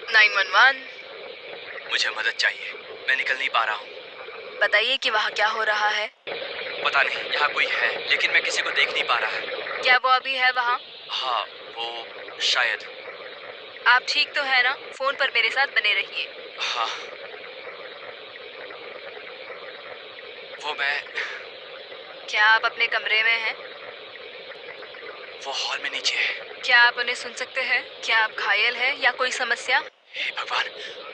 911। मुझे मदद चाहिए, मैं निकल नहीं पा रहा हूँ। बताइए कि वहाँ क्या हो रहा है। पता नहीं, यहाँ कोई है लेकिन मैं किसी को देख नहीं पा रहा। क्या वो अभी है वहाँ? हाँ, वो शायद। आप ठीक तो है ना? फोन पर मेरे साथ बने रहिए। हाँ, वो मैं। क्या आप अपने कमरे में हैं? वो हॉल में नीचे है। क्या आप उन्हें सुन सकते हैं? क्या आप घायल हैं या कोई समस्या? हे भगवान,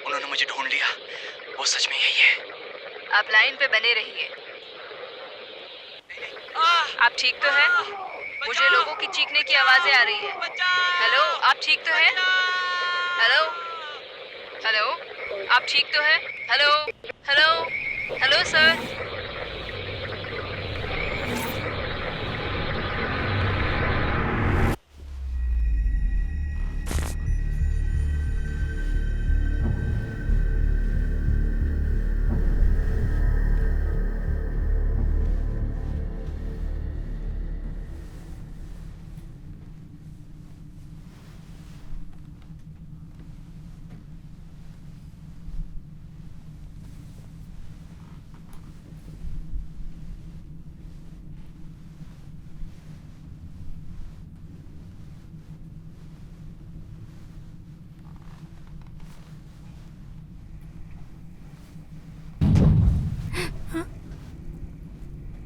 उन्होंने मुझे ढूंढ लिया। वो सच में यही है। आप लाइन पे बने रहिए। आप ठीक तो हैं? मुझे लोगों की चीखने की आवाजें आ रही हैं। हेलो, आप ठीक तो हैं? हेलो, हेलो, आप ठीक तो हैं? Hello, hello, hello sir.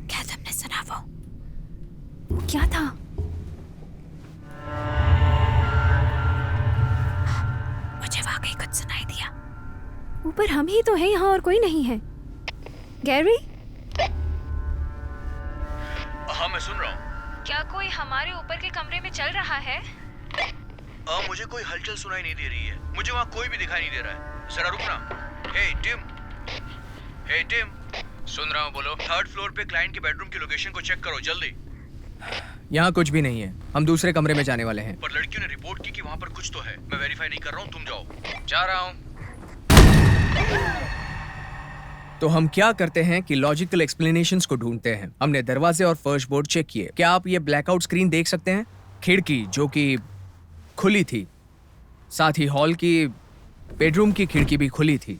क्या तुमने सुना? वो क्या था? मुझे वाकई कुछ सुनाई दिया। ऊपर हम ही तो हैं, यहाँ और कोई नहीं है। गैरी? हाँ, मैं सुन रहा हूँ। क्या कोई हमारे ऊपर के कमरे में चल रहा है? मुझे कोई हलचल सुनाई नहीं दे रही है। मुझे वहाँ कोई भी दिखाई नहीं दे रहा है। जरा रुकना। हे टिम, हे टिम। सुन रहा हूँ, बोलो। 3rd फ्लोर पे क्लाइंट के बेडरूम की लोकेशन को चेक करो जल्दी। यहाँ कुछ भी नहीं है, हम दूसरे कमरे में जाने वाले हैं। पर लड़कियों ने रिपोर्ट की कि वहाँ पर कुछ तो है। मैं वेरीफाई नहीं कर रहा हूँ, तुम जाओ। जा रहा हूँ। तो हम क्या करते हैं कि लॉजिकल एक्सप्लेनेशंस को ढूंढते हैं। हमने दरवाजे और फर्श बोर्ड चेक किए। क्या आप ये ब्लैकआउट स्क्रीन देख सकते हैं? खिड़की जो कि खुली थी, साथ ही हॉल की बेडरूम की खिड़की भी खुली थी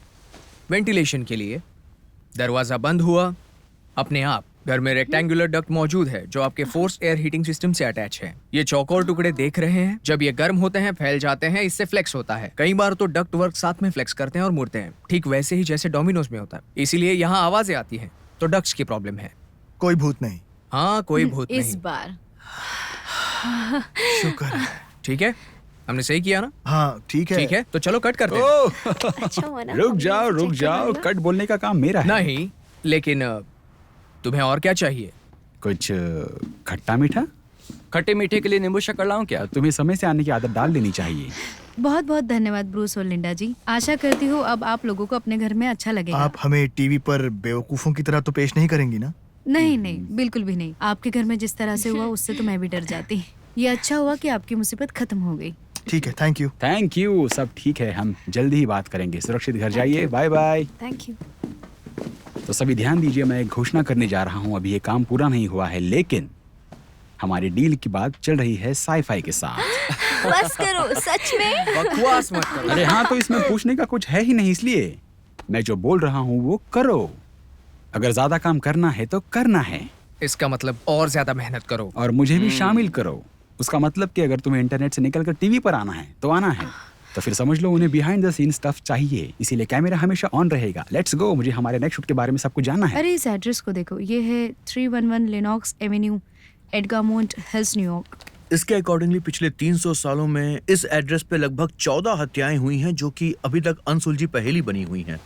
वेंटिलेशन के लिए। दरवाजा बंद हुआ अपने आप। घर में रेक्टेंगुलर डक्ट मौजूद है जो आपके फोर्स एयर हीटिंग सिस्टम से अटैच है। ये चौकोर टुकड़े देख रहे हैं, जब ये गर्म होते हैं फैल जाते हैं, इससे फ्लेक्स होता है। कई बार तो डक्ट वर्क साथ में फ्लेक्स करते हैं और मुड़ते हैं, ठीक वैसे ही जैसे डोमिनोज में होता है। इसीलिए यहाँ आवाजें आती हैं। तो डक्ट्स की प्रॉब्लम है। कोई भूत नहीं। हाँ, कोई भूत नहीं। इस बार शुक्र है। ठीक है, हमने सही किया ना? हाँ ठीक है। ठीक है, तो चलो कट करते हैं। अच्छा हुआ ना। रुक जाओ, कट बोलने का काम मेरा है। नहीं, लेकिन तुम्हें और क्या चाहिए? कुछ खट्टा मीठा? खट्टे मीठे के लिए नींबू शक्कर लाऊं क्या? तुम्हें समय से आने की आदत डाल देनी चाहिए। बहुत बहुत धन्यवाद ब्रूस और लिंडा जी। आशा करती हूँ अब आप लोगों को अपने घर में अच्छा लगेगा। आप हमें टीवी पर बेवकूफों की तरह तो पेश नहीं करेंगी ना? नहीं नहीं, बिल्कुल भी नहीं। आपके घर में जिस तरह से हुआ उससे तो मैं भी डर जाती। ये अच्छा हुआ कि आपकी मुसीबत खत्म हो गई। ठीक है, थैंक यू। थैंक यू, सब ठीक है, हम जल्दी ही बात करेंगे। सुरक्षित घर जाइए, बाय बाय। Thank you. तो सभी ध्यान दीजिए, मैं एक घोषणा करने जा रहा हूँ। अभी ये काम पूरा नहीं हुआ है, लेकिन हमारी डील की बात चल रही है साई-फाई के साथ। बस करो, सच में? बकवास मत करो। अरे हाँ, तो इसमें पूछने का कुछ है ही नहीं, इसलिए मैं जो बोल रहा हूँ वो करो। अगर ज्यादा काम करना है तो करना है। इसका मतलब और ज्यादा मेहनत करो और मुझे भी शामिल करो। उसका मतलब कि अगर तुम्हें इंटरनेट से निकलकर टीवी पर आना है तो आना है। तो फिर समझ लो उन्हें बिहाइंड द सीन स्टफ चाहिए, इसीलिए कैमरा हमेशा ऑन रहेगा। लेट्स गो, मुझे हमारे नेक्स्ट शूट के बारे में सब कुछ जानना है। अरे इस एड्रेस को देखो, ये है 311 लेनॉक्स एवेन्यू, एडगामोंट हिल्स, न्यूयॉर्क। इसके अकॉर्डिंगली पिछले 300 सालों में इस एड्रेस पे लगभग 14 हत्याएं हुई हैं जो कि अभी तक अनसुलझी पहेली बनी हुई हैं।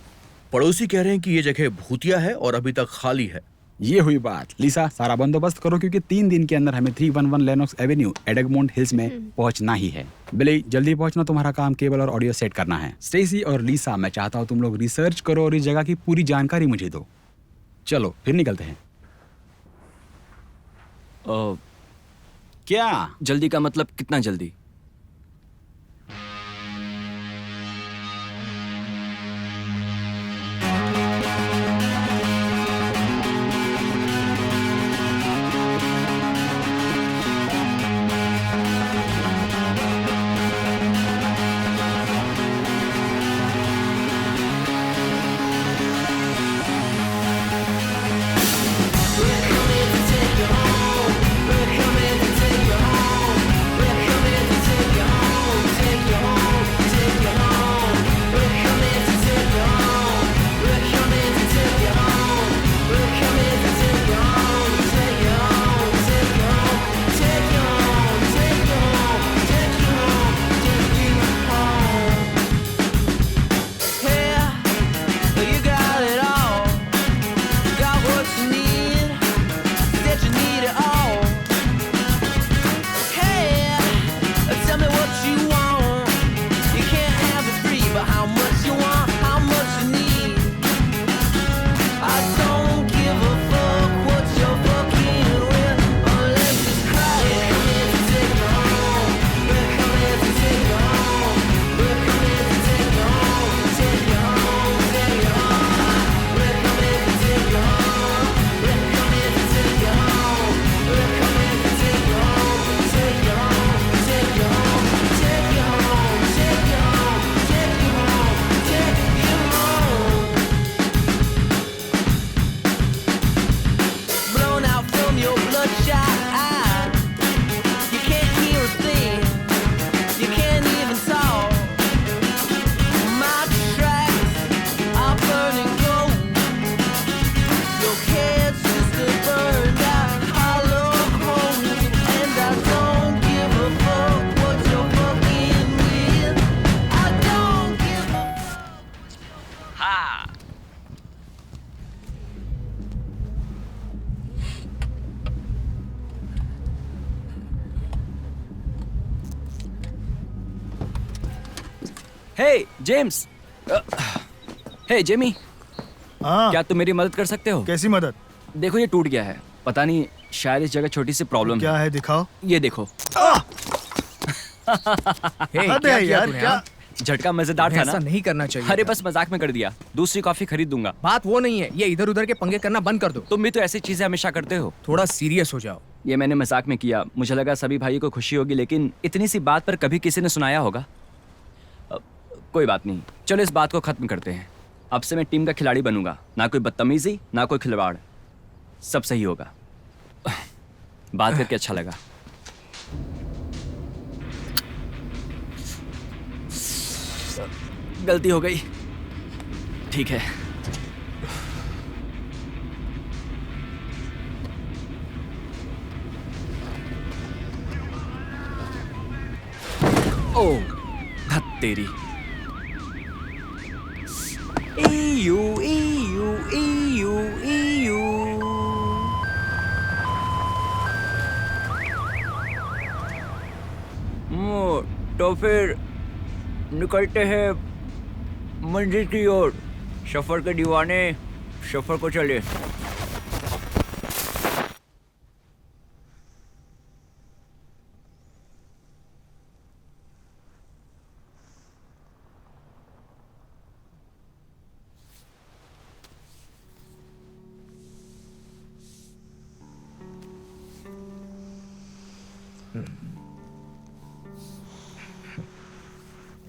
पड़ोसी कह रहे हैं कि ये जगह भूतिया है और अभी तक खाली है। ये हुई बात। लिसा, सारा बंदोबस्त करो क्योंकि 3 दिन के अंदर हमें 311 लेनॉक्स एवेन्यू, एडगमोंट हिल्स में पहुंचना ही है। बिली, जल्दी पहुंचना। तुम्हारा काम केबल और ऑडियो सेट करना है। स्टेसी और लिसा, मैं चाहता हूँ तुम लोग रिसर्च करो और इस जगह की पूरी जानकारी मुझे दो। चलो फिर निकलते हैं। क्या जल्दी का मतलब कितना जल्दी? हे जेम्स, हे जेमी, हाँ क्या तुम मेरी मदद कर सकते हो? कैसी मदद? देखो ये टूट गया है, पता नहीं शायद इस जगह छोटी सी प्रॉब्लम क्या है दिखाओ। ये देखो। हे, हद क्या है किया यार, तूने, क्या? हाँ? झटका मजेदार था ऐसा ना? नहीं करना चाहिए अरे था। बस मजाक में कर दिया। दूसरी कॉफी खरीद दूंगा। बात वो नहीं है, ये इधर उधर के पंगे करना बंद कर दो। तुम भी तो ऐसी चीजें हमेशा करते हो। थोड़ा सीरियस हो जाओ। ये मैंने मजाक में किया, मुझे लगा सभी भाइयों को खुशी होगी, लेकिन इतनी सी बात पर कभी किसी ने सुनाया होगा। कोई बात नहीं, चलो इस बात को खत्म करते हैं। अब से मैं टीम का खिलाड़ी बनूंगा, ना कोई बदतमीजी ना कोई खिलवाड़, सब सही होगा। बात करके अच्छा लगा। गलती हो गई, ठीक है। ओ धत तेरी। EU EU EU EU. तो फिर निकलते हैं मंजिल की ओर। सफर के दीवाने, सफर को चले।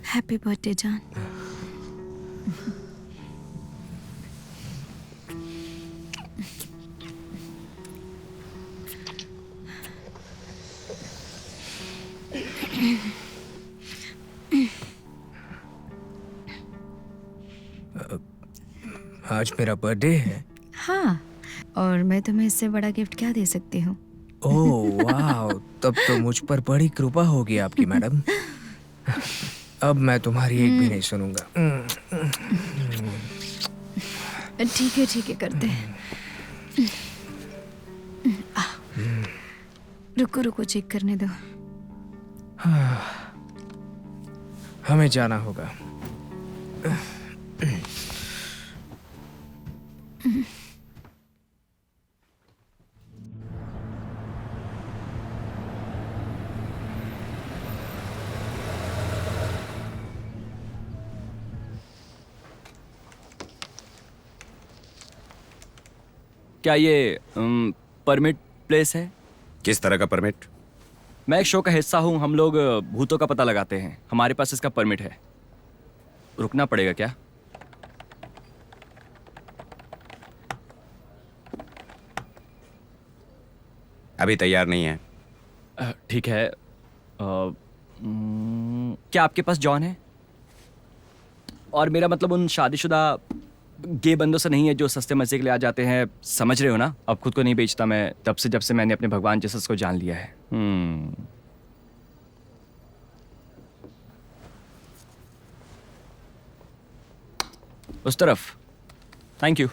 हैप्पी बर्थडे जान। आज मेरा बर्थडे है। हाँ, और मैं तुम्हें इससे बड़ा गिफ्ट क्या दे सकती हूँ? ओह वाह, तब तो मुझ पर बड़ी कृपा होगी आपकी मैडम। अब मैं तुम्हारी एक भी नहीं सुनूंगा। ठीक है करते हैं। रुको रुको, चेक करने दो। हमें जाना होगा। क्या ये परमिट प्लेस है? किस तरह का परमिट? मैं एक शो का हिस्सा हूँ, हम लोग भूतों का पता लगाते हैं, हमारे पास इसका परमिट है। रुकना पड़ेगा क्या? अभी तैयार नहीं है। ठीक है। क्या आपके पास जॉन है? और मेरा मतलब उन शादीशुदा गे बंदों से नहीं है जो सस्ते मजे के लिए आ जाते हैं, समझ रहे हो ना? अब खुद को नहीं बेचता मैं तब से, जब से मैंने अपने भगवान जीसस को जान लिया है। उस तरफ। Thank you.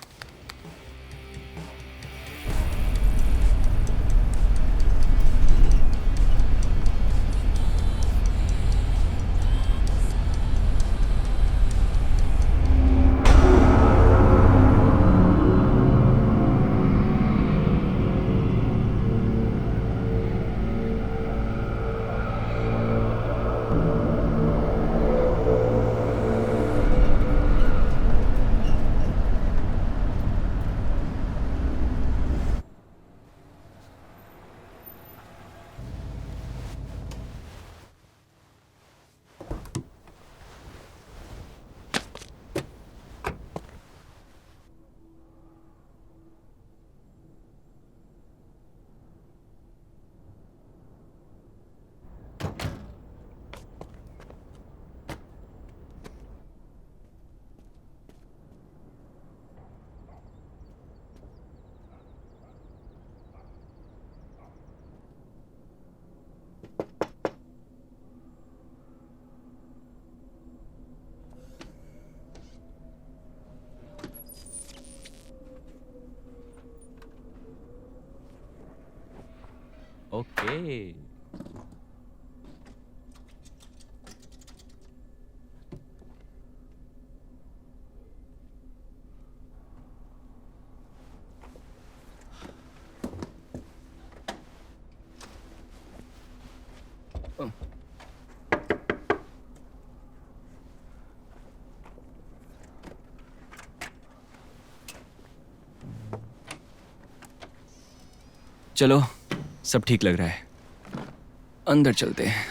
ओके। चलो, सब ठीक लग रहा है, अंदर चलते हैं।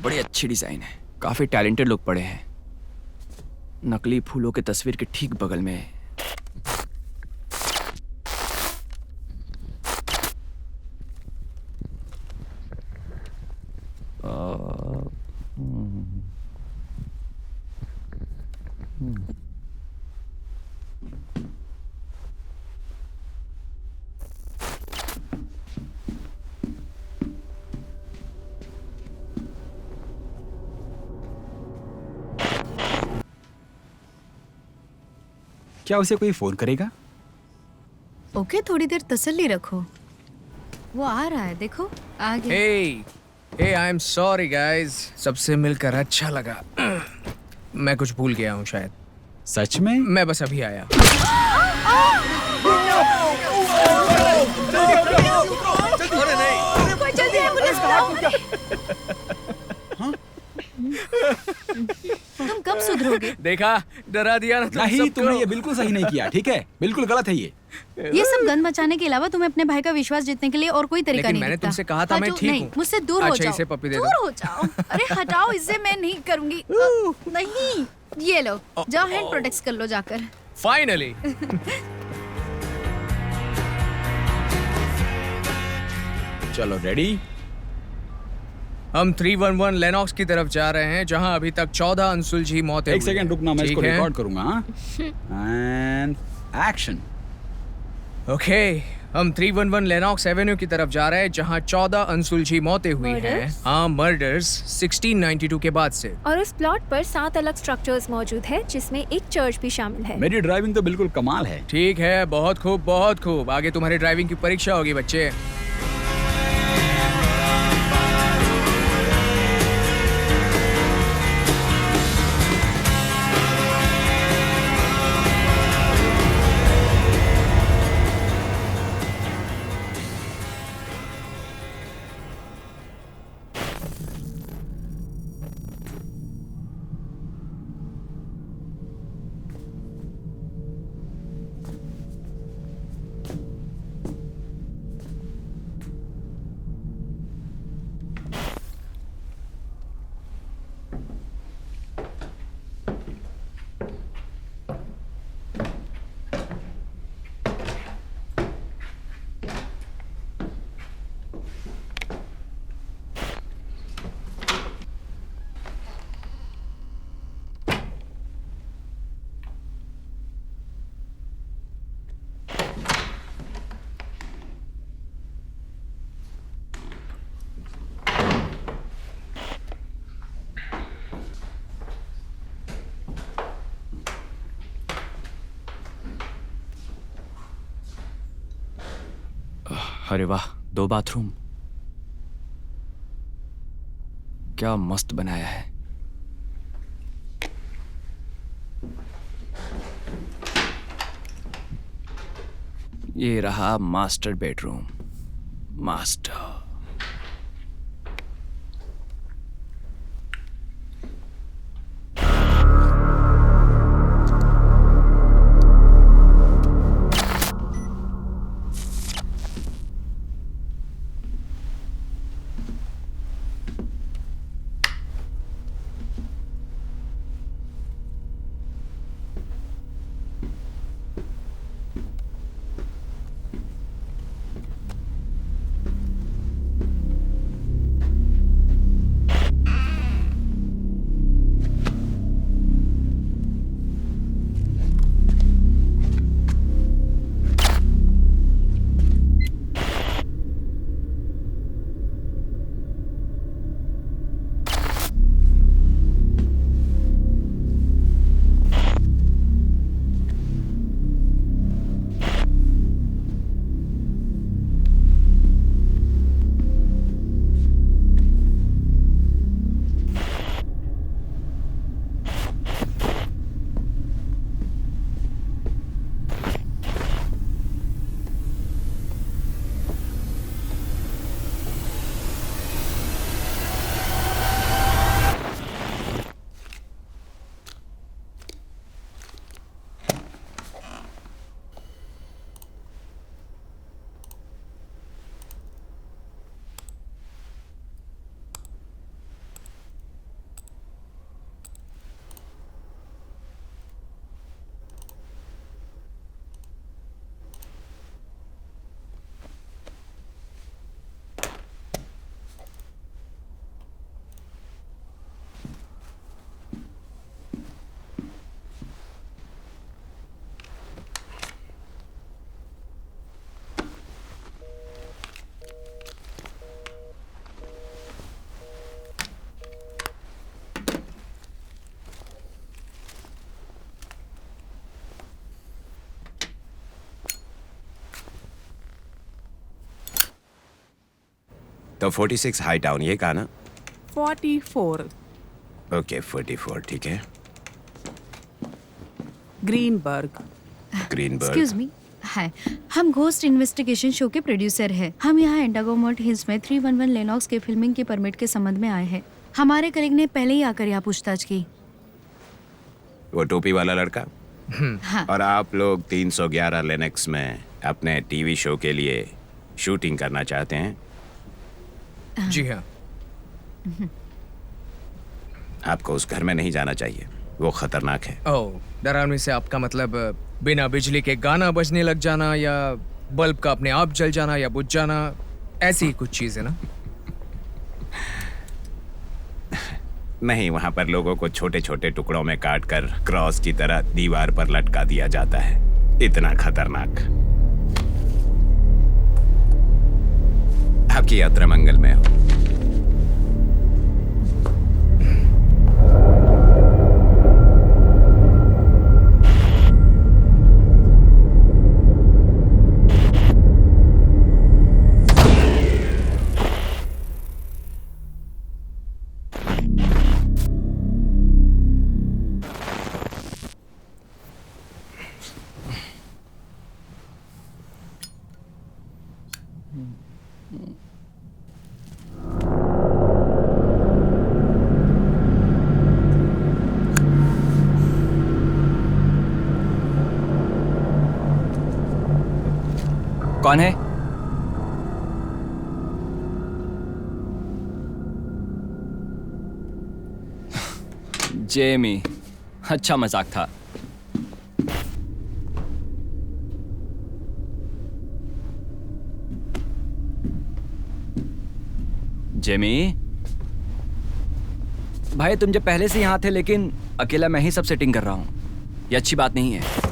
बड़ी अच्छी डिजाइन है, काफी टैलेंटेड लोग पड़े हैं। नकली फूलों के तस्वीर के ठीक बगल में क्या उसे कोई फोन करेगा? ओके, थोड़ी देर तसल्ली रखो, वो आ रहा है, देखो आ गया। हे आई एम सॉरी गाइस, सबसे मिलकर अच्छा लगा। मैं कुछ भूल गया हूँ शायद। सच में? मैं बस अभी आया। जल्दी एम्बुलेंस बुलाओ। तुम कब सुधरोगे? देखा, डरा दिया ना तुम नहीं, सबको। तुमने ये बिल्कुल सही नहीं किया, ठीक है? बिल्कुल गलत है ये। ये सब गन मचाने के अलावा तुम्हें अपने भाई का विश्वास जीतने के लिए और कोई तरीका लेकिन नहीं मैंने दिखता। तुमसे कहा था मैं हटो, ठीक नहीं, हूँ। मुझसे दूर हो अच्छा, जाओ। इसे पप्पी दे दूर दो। हो जाओ। अरे हटाओ, इससे मैं नहीं करूंगी। नहीं, ये लो, जाओ हैंड प्रोटेक्ट कर लो जाकर। फाइनली। चलो, रेडी? हम 311 लेनॉक्स की तरफ जा रहे हैं, जहां अभी तक 14 अनसुलझी मौतें एक हुई सेकंड हैं। रुकना, मैं इसको ठीक है? रिकॉर्ड करूंगा। And action. ओके, हम 311 लेनॉक्स एवेन्यू की तरफ जा रहे हैं, जहां 14 अनसुलझी मौतें हुई हैं। Murders? हाँ, मर्डर्स 1692 के बाद से। और उस प्लॉट पर 7 अलग स्ट्रक्चर्स मौजूद है, जिसमें एक चर्च भी शामिल है। मेरी ड्राइविंग तो बिल्कुल कमाल है। ठीक है, बहुत खूब, बहुत खूब। आगे तुम्हारी ड्राइविंग की परीक्षा होगी बच्चे। अरे वाह, 2 बाथरूम, क्या मस्त बनाया है। ये रहा मास्टर बेडरूम। मास्टर। तो 46 हाई टाउन, ये कहा ना? 44 ओके 44, ठीक है। ग्रीनबर्ग। ग्रीनबर्ग। एक्सक्यूज मी, हाय, हम घोस्ट इन्वेस्टिगेशन शो के प्रोड्यूसर हैं। हम यहाँ एंडागोमोंट हिल्स में 311 लेनॉक्स के फिल्मिंग के परमिट के संबंध में आए हैं। हमारे कलीग ने पहले ही आकर यहाँ पूछताछ की। वो टोपी वाला लड़का? हाँ। और आप लोग 311 लेनेक्स में अपने टीवी शो के लिए शूटिंग करना चाहते हैं? जी हाँ। आपको उस घर में नहीं जाना चाहिए, वो खतरनाक है। ओह, डरावनी से आपका मतलब बिना बिजली के गाना बजने लग जाना, या बल्ब का अपने आप जल जाना या बुझ जाना, ऐसी ही कुछ चीज है ना? नहीं, वहां पर लोगों को छोटे छोटे टुकड़ों में काट कर क्रॉस की तरह दीवार पर लटका दिया जाता है। इतना खतरनाक। आपकी यात्रा मंगलमय हो। कौन है? जेमी। अच्छा मजाक था। जेमी भाई, तुम जब पहले से यहाँ थे, लेकिन अकेला मैं ही सब सेटिंग कर रहा हूँ। ये अच्छी बात नहीं है।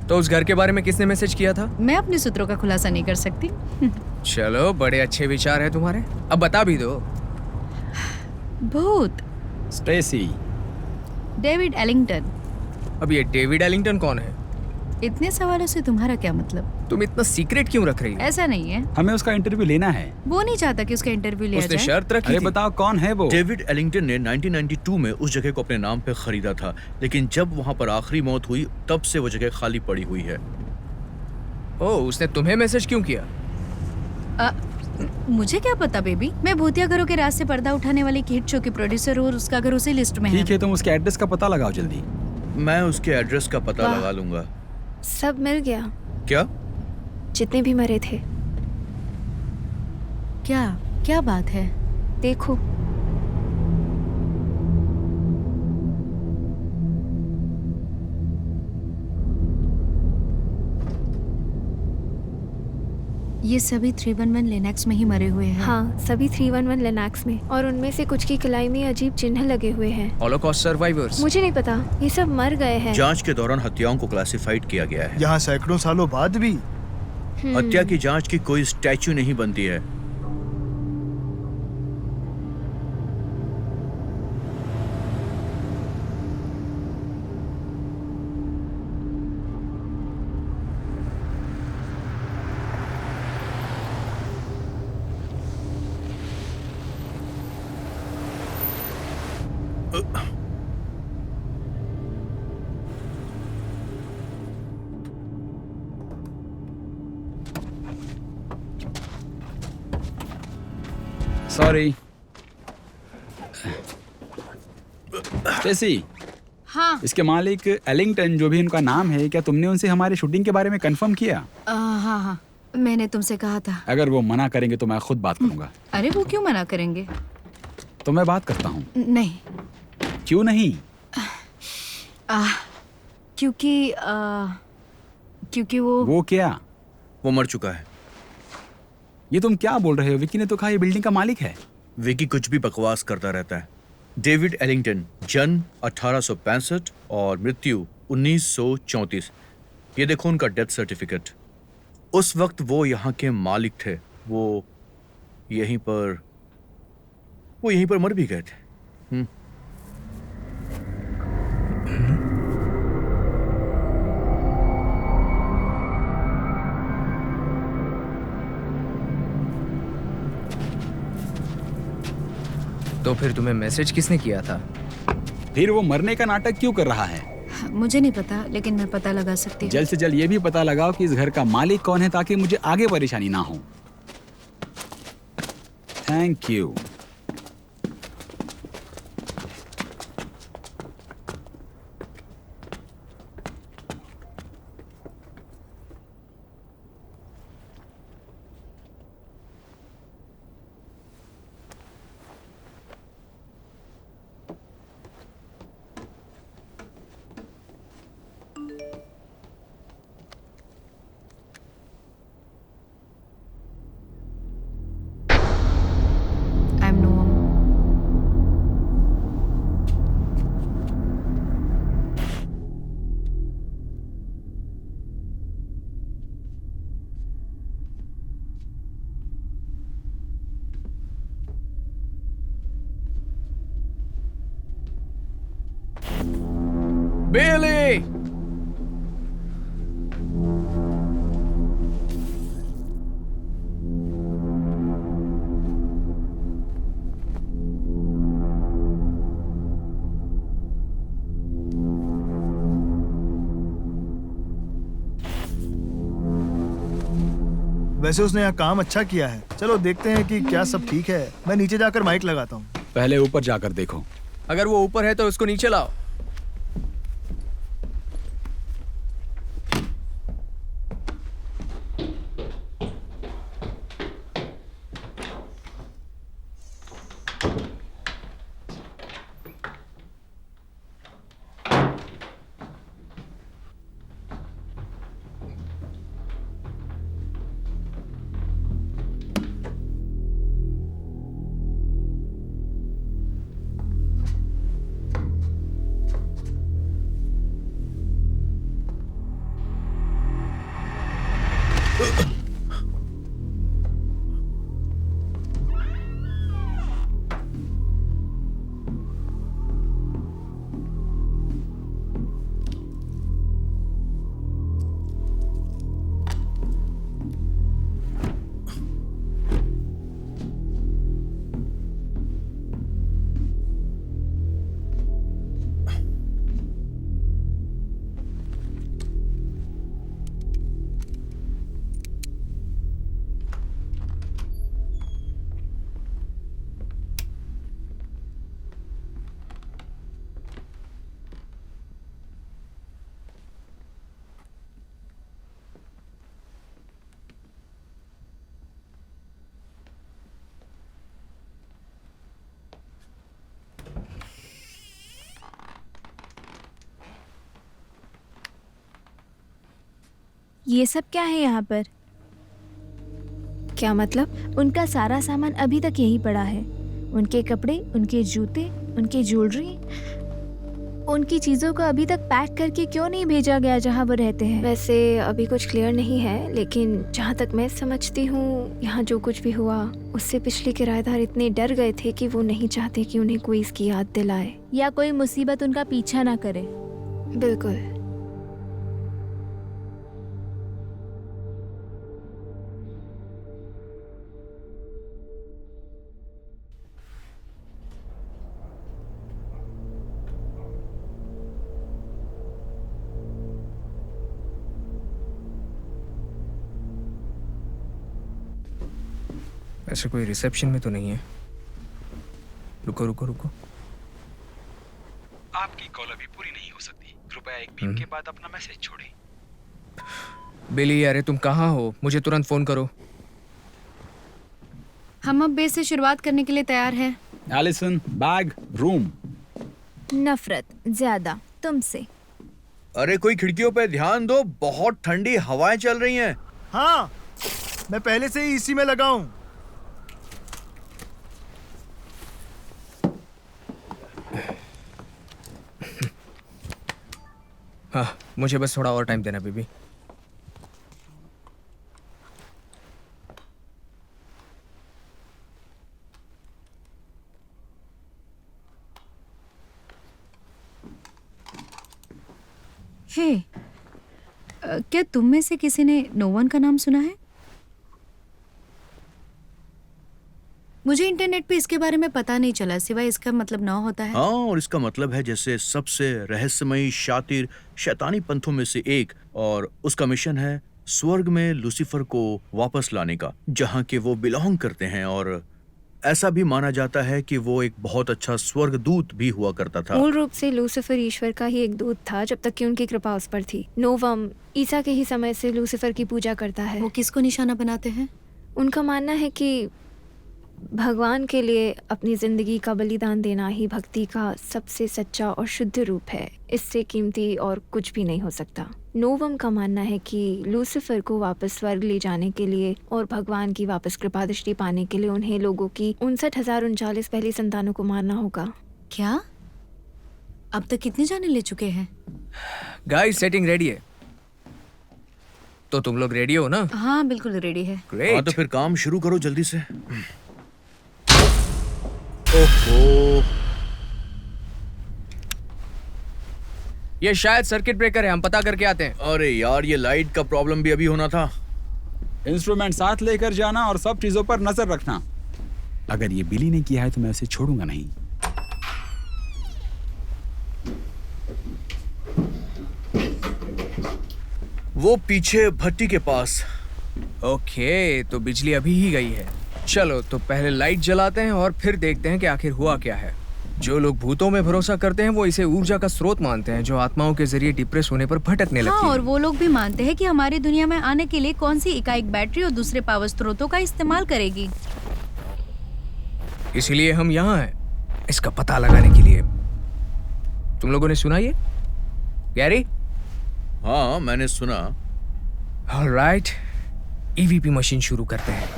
तो उस घर के बारे में किसने मैसेज किया था? मैं अपने सूत्रों का खुलासा नहीं कर सकती। चलो, बड़े अच्छे विचार हैं तुम्हारे। अब बता भी दो। भूत। स्टेसी। David Ellington. अब ये डेविड एलिंगटन कौन है? इतने सवालों से तुम्हारा क्या मतलब? तुम इतना सीक्रेट क्यों रख रही हो? ऐसा नहीं है, हमें उसका इंटरव्यू लेना है। वो नहीं चाहता कि उसका इंटरव्यू लिया उसने जाए। शर्त रखी अरे थी। बताओ कौन है वो? डेविड एलिंगटन ने 1992 में उस जगह को अपने नाम पे खरीदा था, लेकिन जब वहां पर आखिरी मौत हुई तब से वो जगह खाली पड़ी हुई है। ओह, उसने तुम्हें मैसेज क्यों किया? मुझे क्या पता बेबी, मैं भूतिया घरों के राज से पर्दा उठाने वाली हिट शो की प्रोड्यूसर हूँ और उसका घर उसी लिस्ट में है। ठीक है, तुम उसके एड्रेस का पता लगाओ जल्दी। मैं उसके एड्रेस का पता वाह। लगा लूंगा। सब मिल गया, क्या? जितने भी मरे थे। क्या क्या बात है? देखो, ये सभी 311 लिनक्स में ही मरे हुए हैं। हाँ, सभी 311 लिनक्स में, और उनमें से कुछ की कलाई में अजीब चिन्ह लगे हुए हैं। Holocaust survivors. मुझे नहीं पता, ये सब मर गए हैं। जांच के दौरान हत्याओं को क्लासिफाइड किया गया है। यहाँ सैकड़ों सालों बाद भी हत्या की जांच की कोई स्टैच्यू नहीं बनती है। सॉरी स्टेसी, हाँ। इसके मालिक एलिंगटन जो भी इनका नाम है, क्या तुमने उनसे हमारे शूटिंग के बारे में कंफर्म किया? हाँ हाँ, मैंने तुमसे कहा था। अगर वो मना करेंगे तो मैं खुद बात करूंगा। अरे वो क्यों मना करेंगे? तो मैं बात करता हूँ। नहीं। क्यों नहीं? क्योंकि वो क्या? वो मर चुका है। ये तुम क्या बोल रहे हो? विकी ने तो कहा ये बिल्डिंग का मालिक है। विकी कुछ भी बकवास करता रहता है। डेविड एलिंगटन, जन्म 1865 और मृत्यु 1934। ये देखो उनका डेथ सर्टिफिकेट। उस वक्त वो यहाँ के मालिक थे। वो यहीं पर मर भी गए थे। तो फिर तुम्हें मैसेज किसने किया था? फिर वो मरने का नाटक क्यों कर रहा है? मुझे नहीं पता, लेकिन मैं पता लगा सकती हूँ। जल्द से जल्द ये भी पता लगाओ कि इस घर का मालिक कौन है, ताकि मुझे आगे परेशानी ना हो। Thank you. Billy! वैसे उसने यहाँ काम अच्छा किया है। चलो देखते हैं कि क्या सब ठीक है। मैं नीचे जाकर माइक लगाता हूँ। पहले ऊपर जाकर देखो। अगर वो ऊपर है तो उसको नीचे लाओ। ये सब क्या है यहाँ पर? क्या मतलब? उनका सारा सामान अभी तक यहीं पड़ा है। उनके कपड़े, उनके जूते, उनकी ज्वेलरी, उनकी चीज़ों को अभी तक पैक करके क्यों नहीं भेजा गया जहाँ वो रहते हैं? वैसे अभी कुछ क्लियर नहीं है, लेकिन जहाँ तक मैं समझती हूँ यहाँ जो कुछ भी हुआ उससे पिछले किराएदार इतने डर गए थे कि वो नहीं चाहते कि उन्हें कोई इसकी याद दिलाए या कोई मुसीबत उनका पीछा ना करे। बिल्कुल। ऐसे कोई रिसेप्शन में तो नहीं है। रुको रुको रुको। आपकी कॉल अभी पूरी नहीं हो सकती, कृपया एक बीप के बाद अपना मैसेज छोड़ें। बिली, अरे तुम कहाँ हो? मुझे तुरंत फोन करो। हम अब बेस से शुरुआत करने के लिए तैयार हैं। Allison, bag, room. नफरत ज्यादा तुमसे। अरे कोई खिड़कियों पे ध्यान दो, बहुत ठंडी हवाएं चल रही हैं। हाँ, मैं पहले से ही इसी में लगा हूँ। हाँ, मुझे बस थोड़ा और टाइम देना बेबी। हे, क्या तुम में से किसी ने नोवन का नाम सुना है? मुझे इंटरनेट पे इसके बारे में पता नहीं चला, सिवाय इसका मतलब नौ होता है। हाँ, और इसका मतलब है जैसे सबसे रहस्यमयी, शातिर, शैतानी पंथों में से एक, और उसका मिशन है स्वर्ग में लूसीफर को वापस लाने का, जहाँ के वो बिलोंग करते हैं। और ऐसा भी माना जाता है कि वो एक बहुत अच्छा स्वर्गदूत भी हुआ करता था। मूल रूप से लूसीफर ईश्वर का ही एक दूत था, जब तक कि उनकी कृपा उस पर थी। नोवम ईसा के ही समय से लूसीफर की पूजा करता है। वो किसको निशाना बनाते हैं? उनका मानना है कि भगवान के लिए अपनी जिंदगी का बलिदान देना ही भक्ति का सबसे सच्चा और शुद्ध रूप है। इससे कीमती और कुछ भी नहीं हो सकता। नोवम का मानना है कि लूसीफर को वापस स्वर्ग ले जाने के लिए और भगवान की वापस कृपा दृष्टि पाने के लिए उन्हें लोगों की 59,039 पहली संतानों को मारना होगा। क्या? अब तक कितने जाने ले चुके हैं? गाइस, सेटिंग रेडी है। तो तुम लोग रेडी हो ना? हाँ, बिल्कुल रेडी है। ग्रेट। हाँ, तो फिर काम शुरू करो जल्दी से। ओहो, ये शायद सर्किट ब्रेकर है, हम पता करके आते हैं। अरे यार, ये लाइट का प्रॉब्लम भी अभी होना था। इंस्ट्रूमेंट साथ लेकर जाना और सब चीजों पर नजर रखना। अगर ये बिली ने किया है तो मैं उसे छोड़ूंगा नहीं। वो पीछे भट्टी के पास। ओके, तो बिजली अभी ही गई है। चलो, तो पहले लाइट जलाते हैं और फिर देखते हैं कि आखिर हुआ क्या है। जो लोग भूतों में भरोसा करते हैं वो इसे ऊर्जा का स्रोत मानते हैं, जो आत्माओं के जरिए डिप्रेस होने पर भटकने लगती हाँ, है। और वो लोग भी मानते हैं कि हमारी दुनिया में आने के लिए कौन सी इकाई बैटरी और दूसरे पावर स्रोतों का इस्तेमाल करेगी। इसीलिए हम यहाँ हैं, इसका पता लगाने के लिए। तुम लोगों ने सुना ये, गैरी? हाँ, मैंने सुना। ऑलराइट, ईवीपी मशीन शुरू करते हैं।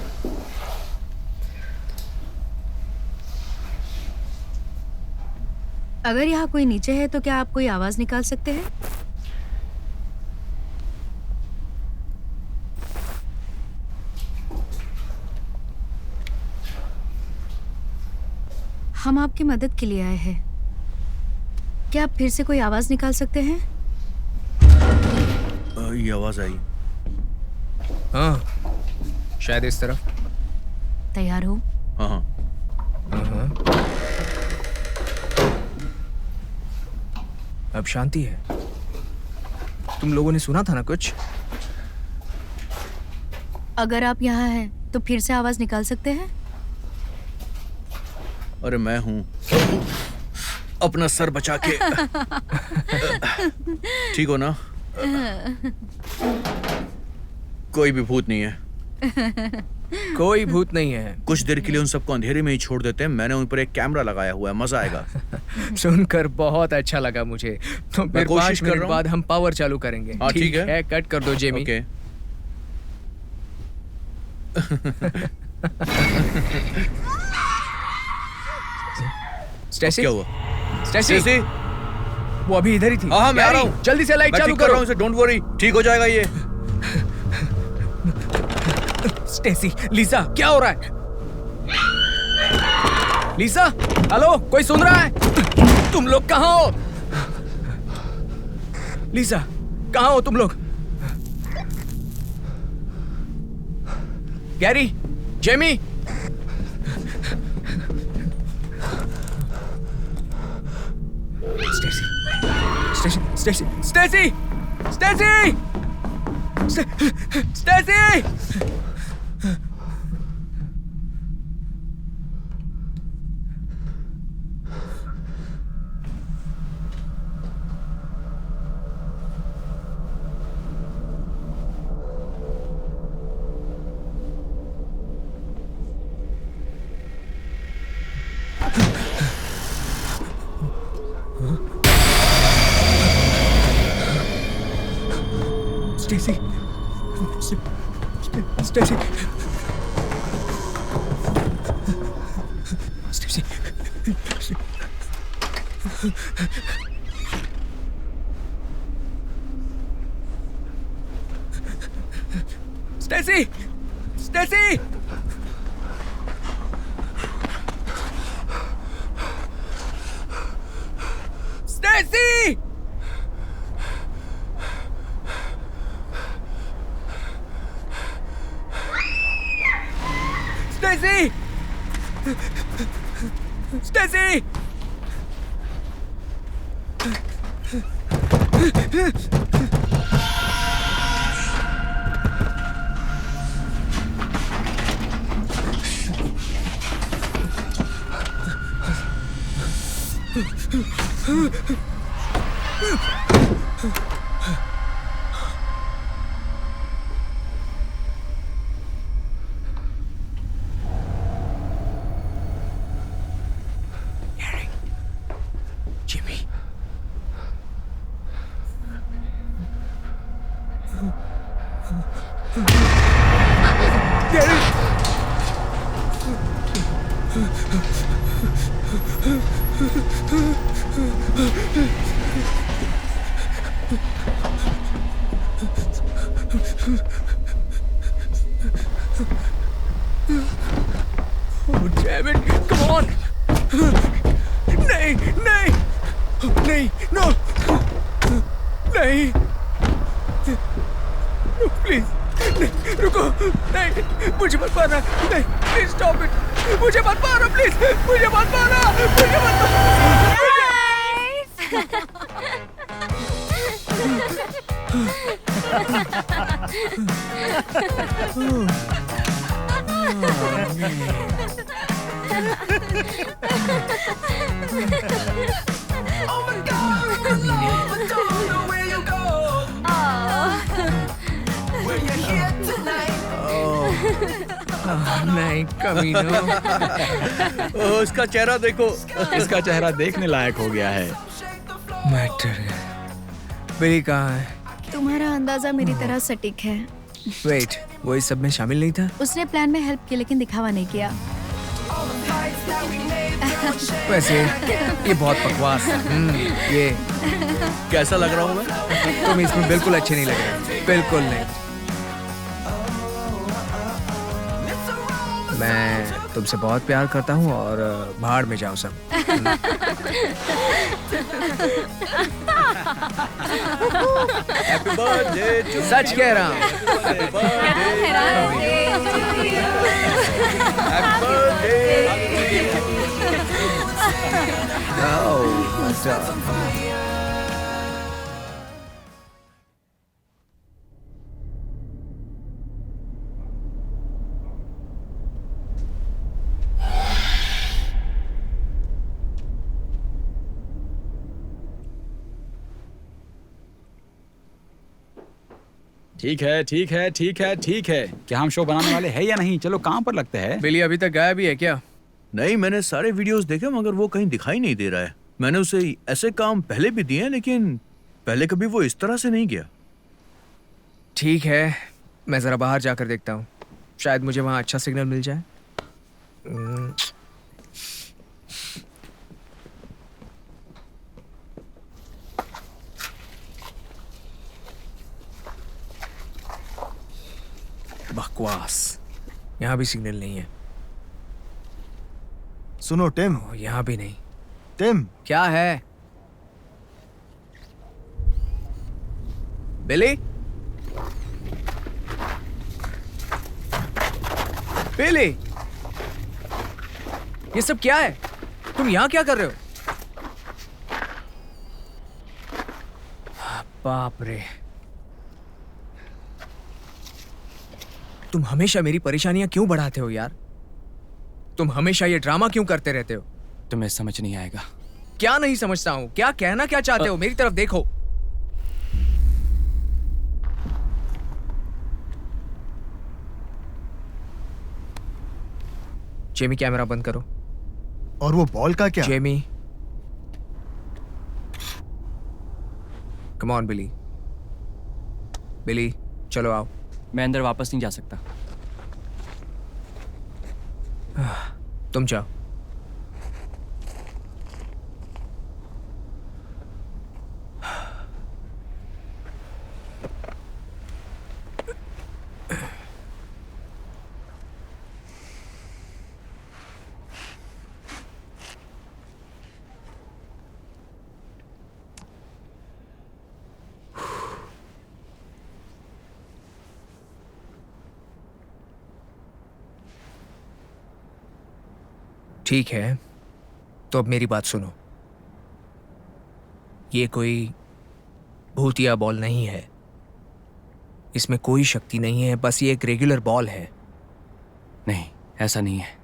अगर यहाँ कोई नीचे है तो क्या आप कोई आवाज निकाल सकते हैं? हम आपकी मदद के लिए आए हैं। क्या आप फिर से कोई आवाज निकाल सकते हैं? ये आवाज आई। हाँ, शायद इस तरफ। तैयार हो? हाँ हाँ। अब शांति है। तुम लोगों ने सुना था ना कुछ? अगर आप यहाँ हैं तो फिर से आवाज निकाल सकते हैं? अरे मैं हूँ, अपना सर बचा के। ठीक हो ना? कोई भी भूत नहीं है। कोई भूत नहीं है। कुछ देर के लिए उन सबको अंधेरे में ही छोड़ देते हैं। मैंने उन पर एक कैमरा लगाया हुआ है, मजा आएगा। सुनकर बहुत अच्छा लगा मुझे। तो फिर कोशिश 5 कर मिनट रहा हूँ। बाद हम पावर चालू करेंगे। हाँ, ठीक है। कट कर दो जेमी। ओके। स्टेसी, क्या हुआ? स्टेसी, वो अभी इधर ही थी। हाँ, मैं आ रहा हूँ। जल्दी से लाइट मैं चालू ठीक कर रहा करो। हूँ, डोंट वरी, ठीक हो जाएगा ये। स्टेसी, लीसा, क्या हो रहा है? लीसा, हेलो, कोई सुन रहा है? तुम लोग कहाँ हो? लीसा, कहाँ हो तुम लोग? Gary, Jamie, Stacy, Stacy, Stacy, Stacy, Stacy, Stacy! Stacy, Stacy, Stacy, Stacy, Stacy. Stacy! Stacy! Stacy! Gary, Jimmy. Gary! Oh, damn it! Come on! नहीं, नहीं, नहीं, no, नहीं, no, please, नहीं, रुको, नहीं, मुझे मत मारना, नहीं, please stop it, मुझे मत मारना, please, मुझे मत मारना, मुझे मत मारना, नहीं, कमीनो। ओह, इसका चेहरा देखो। इसका चेहरा देखने लायक हो गया है। मैं डर गया। बिली कहाँ है? तुम्हारा अंदाजा मेरी तरह सटीक है। वेट, वो इस सब में शामिल नहीं था? उसने प्लान में हेल्प की लेकिन दिखावा नहीं किया। वैसे ये बहुत बकवास है। ये कैसा लग रहा हूँ मैं? तुम इसमें बिल्कुल अच्छे नहीं लग रहे, बिल्कुल नहीं। मैं तुमसे बहुत प्यार करता हूँ और भाड़ में जाओ सब। Happy birthday to सच कह रहा हूँ। Happy birthday. Oh, अच्छा। ठीक है ठीक है ठीक है ठीक है। क्या हम शो बनाने वाले हैं या नहीं? चलो काम पर लगते हैं। बिली अभी तक गायब ही है क्या? नहीं, मैंने सारे वीडियोस देखे मगर वो कहीं दिखाई नहीं दे रहा है। मैंने उसे ऐसे काम पहले भी दिए हैं लेकिन पहले कभी वो इस तरह से नहीं गया। ठीक है, मैं जरा बाहर जाकर देखता हूँ, शायद मुझे वहां अच्छा सिग्नल मिल जाए। बकवास, यहाँ भी सिग्नल नहीं है। सुनो टिम। यहाँ भी नहीं। टिम, क्या है? बिली? बिली, ये सब क्या है? तुम यहाँ क्या कर रहे हो? बाप रे, तुम हमेशा मेरी परेशानियां क्यों बढ़ाते हो यार? तुम हमेशा ये ड्रामा क्यों करते रहते हो? तुम्हें समझ नहीं आएगा। क्या नहीं समझता हूँ? क्या कहना क्या चाहते हो? मेरी तरफ देखो। जेमी, कैमरा बंद करो। और वो बॉल का क्या? जेमी, कम ऑन बिली। बिली, चलो आओ। मैं अंदर वापस नहीं जा सकता। तुम जाओ। ठीक है, तो अब मेरी बात सुनो। ये कोई भूतिया बॉल नहीं है, इसमें कोई शक्ति नहीं है, बस ये एक रेगुलर बॉल है। नहीं, ऐसा नहीं है।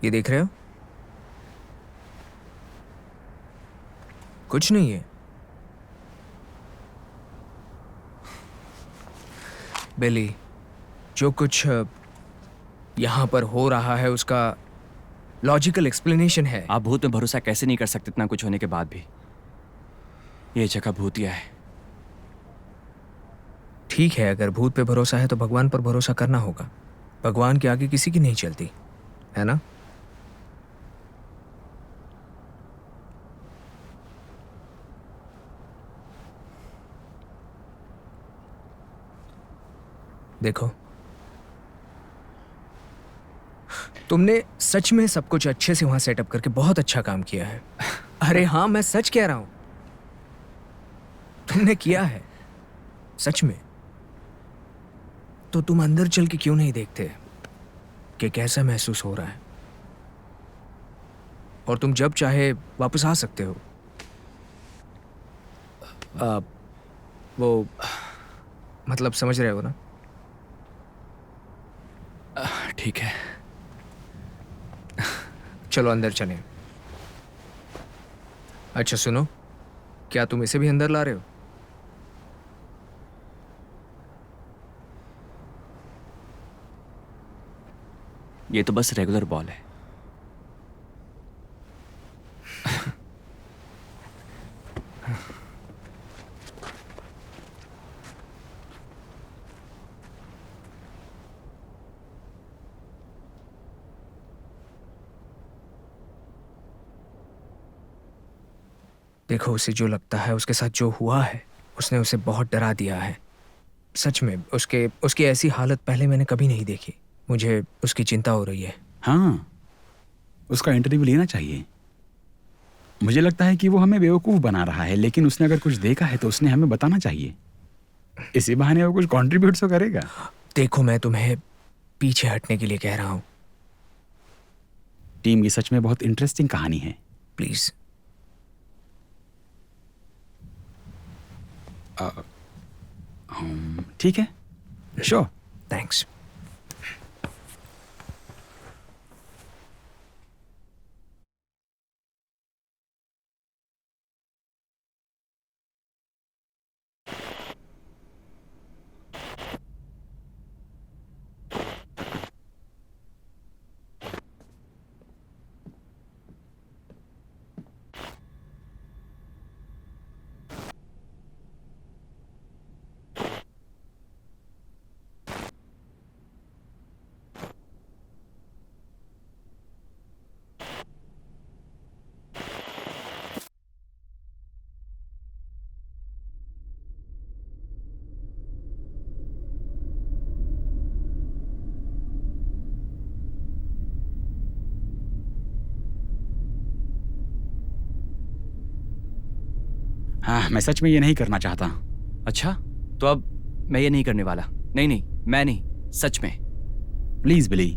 ये देख रहे हो? कुछ नहीं है। बिली, जो कुछ यहां पर हो रहा है उसका लॉजिकल एक्सप्लेनेशन है। आप भूत में भरोसा कैसे नहीं कर सकते इतना कुछ होने के बाद भी? ये जगह भूतिया है। ठीक है, अगर भूत पे भरोसा है तो भगवान पर भरोसा करना होगा। भगवान के आगे किसी की नहीं चलती, है ना? देखो, तुमने सच में सब कुछ अच्छे से वहां सेटअप करके बहुत अच्छा काम किया है। अरे हाँ, मैं सच कह रहा हूं, तुमने किया है सच में। तो तुम अंदर चल के क्यों नहीं देखते कि कैसा महसूस हो रहा है? और तुम जब चाहे वापस आ सकते हो। वो मतलब समझ रहे हो ना? ठीक है, चलो अंदर चलें। अच्छा सुनो, क्या तुम इसे भी अंदर ला रहे हो? ये तो बस रेगुलर बॉल है। देखो, उसे जो लगता है, उसके साथ जो हुआ है, उसने उसे बहुत डरा दिया है। सच में उसकी ऐसी हालत पहले मैंने कभी नहीं देखी। मुझे उसकी चिंता हो रही है। हाँ, उसका इंटरव्यू लेना चाहिए। मुझे लगता है कि वो हमें बेवकूफ़ बना रहा है, लेकिन उसने अगर कुछ देखा है तो उसने हमें बताना चाहिए। इसी बहाने वो कुछ कॉन्ट्रीब्यूट तो करेगा। देखो, मैं तुम्हें पीछे हटने के लिए कह रहा हूँ। टीम, ये सच में बहुत इंटरेस्टिंग कहानी है। प्लीज। ठीक है, श्योर। थैंक्स। हाँ, मैं सच में ये नहीं करना चाहता। अच्छा, तो अब मैं ये नहीं करने वाला। नहीं नहीं, मैं नहीं, सच में। प्लीज बिली,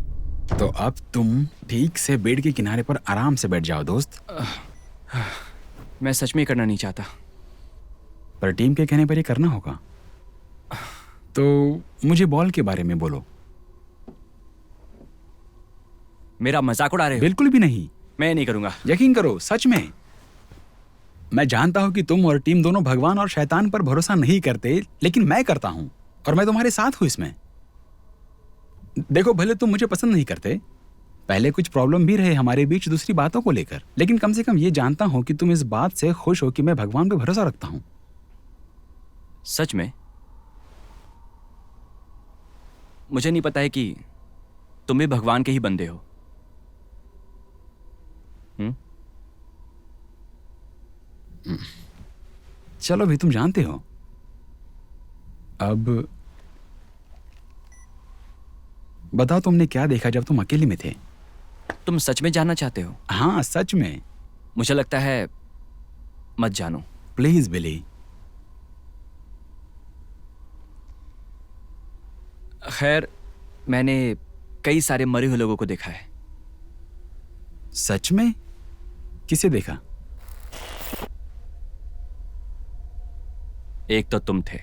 तो अब तुम ठीक से बेड के किनारे पर आराम से बैठ जाओ दोस्त। मैं सच में करना नहीं चाहता, पर टीम के कहने पर ये करना होगा। तो मुझे बॉल के बारे में बोलो। मेरा मजाक उड़ा रहे हो? बिल्कुल भी नहीं। मैं नहीं करूंगा। यकीन करो, सच में। मैं जानता हूं कि तुम और टीम दोनों भगवान और शैतान पर भरोसा नहीं करते, लेकिन मैं करता हूं और मैं तुम्हारे साथ हूं इसमें। देखो, भले तुम मुझे पसंद नहीं करते, पहले कुछ प्रॉब्लम भी रहे हमारे बीच दूसरी बातों को लेकर, लेकिन कम से कम ये जानता हूं कि तुम इस बात से खुश हो कि मैं भगवान पे भरोसा रखता हूं। सच में? मुझे नहीं पता है कि तुम भी भगवान के ही बंदे हो। चलो भी, तुम जानते हो। अब बताओ, तुमने क्या देखा जब तुम अकेले में थे? तुम सच में जानना चाहते हो? हाँ, सच में। मुझे लगता है मत जानो। प्लीज बिली। खैर, मैंने कई सारे मरे हुए लोगों को देखा है। सच में? किसे देखा? एक तो तुम थे।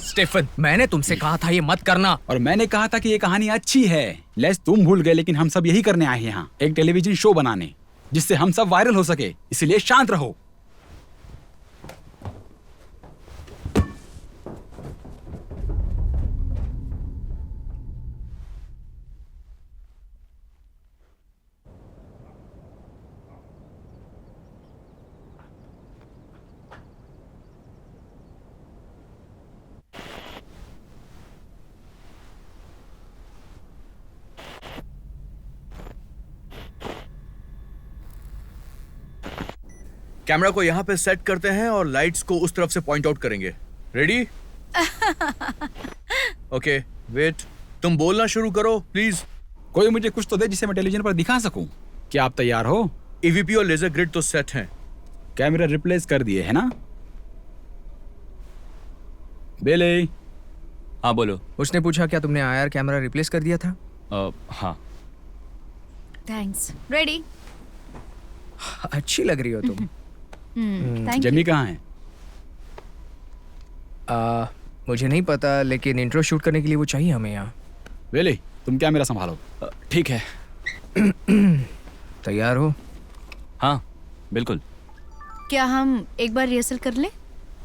स्टीफन, मैंने तुमसे कहा था ये मत करना। और मैंने कहा था कि ये कहानी अच्छी है। लेस तुम भूल गए, लेकिन हम सब यही करने आए हैं यहाँ, एक टेलीविजन शो बनाने जिससे हम सब वायरल हो सके। इसलिए शांत रहो। कैमरा को यहाँ पे सेट करते हैं और लाइट्स को उस तरफ से पॉइंट आउट करेंगे। रेडी? Okay, wait. तुम बोलना शुरू करो प्लीज। कोई मुझे कुछ तो दे जिसे मैं टेलीविजन पर दिखा सकूं। क्या आप तैयार हो? ईवीपी और लेजर ग्रिड तो सेट हैं। कैमरा रिप्लेस कर दिए है ना? बेले। हाँ बोलो। उसने पूछा क्या तुमने आईआर कैमरा रिप्लेस कर दिया था? हाँ। थैंक्स। रेडी? अच्छी लग रही हो तुम। थैंक जमी कहाँ है? मुझे नहीं पता, लेकिन इंट्रो शूट करने के लिए वो चाहिए हमें यहाँ। बेले, तुम कैमरा संभालो। ठीक है। तैयार हो? हाँ बिल्कुल। क्या हम एक बार रिहर्सल कर लें?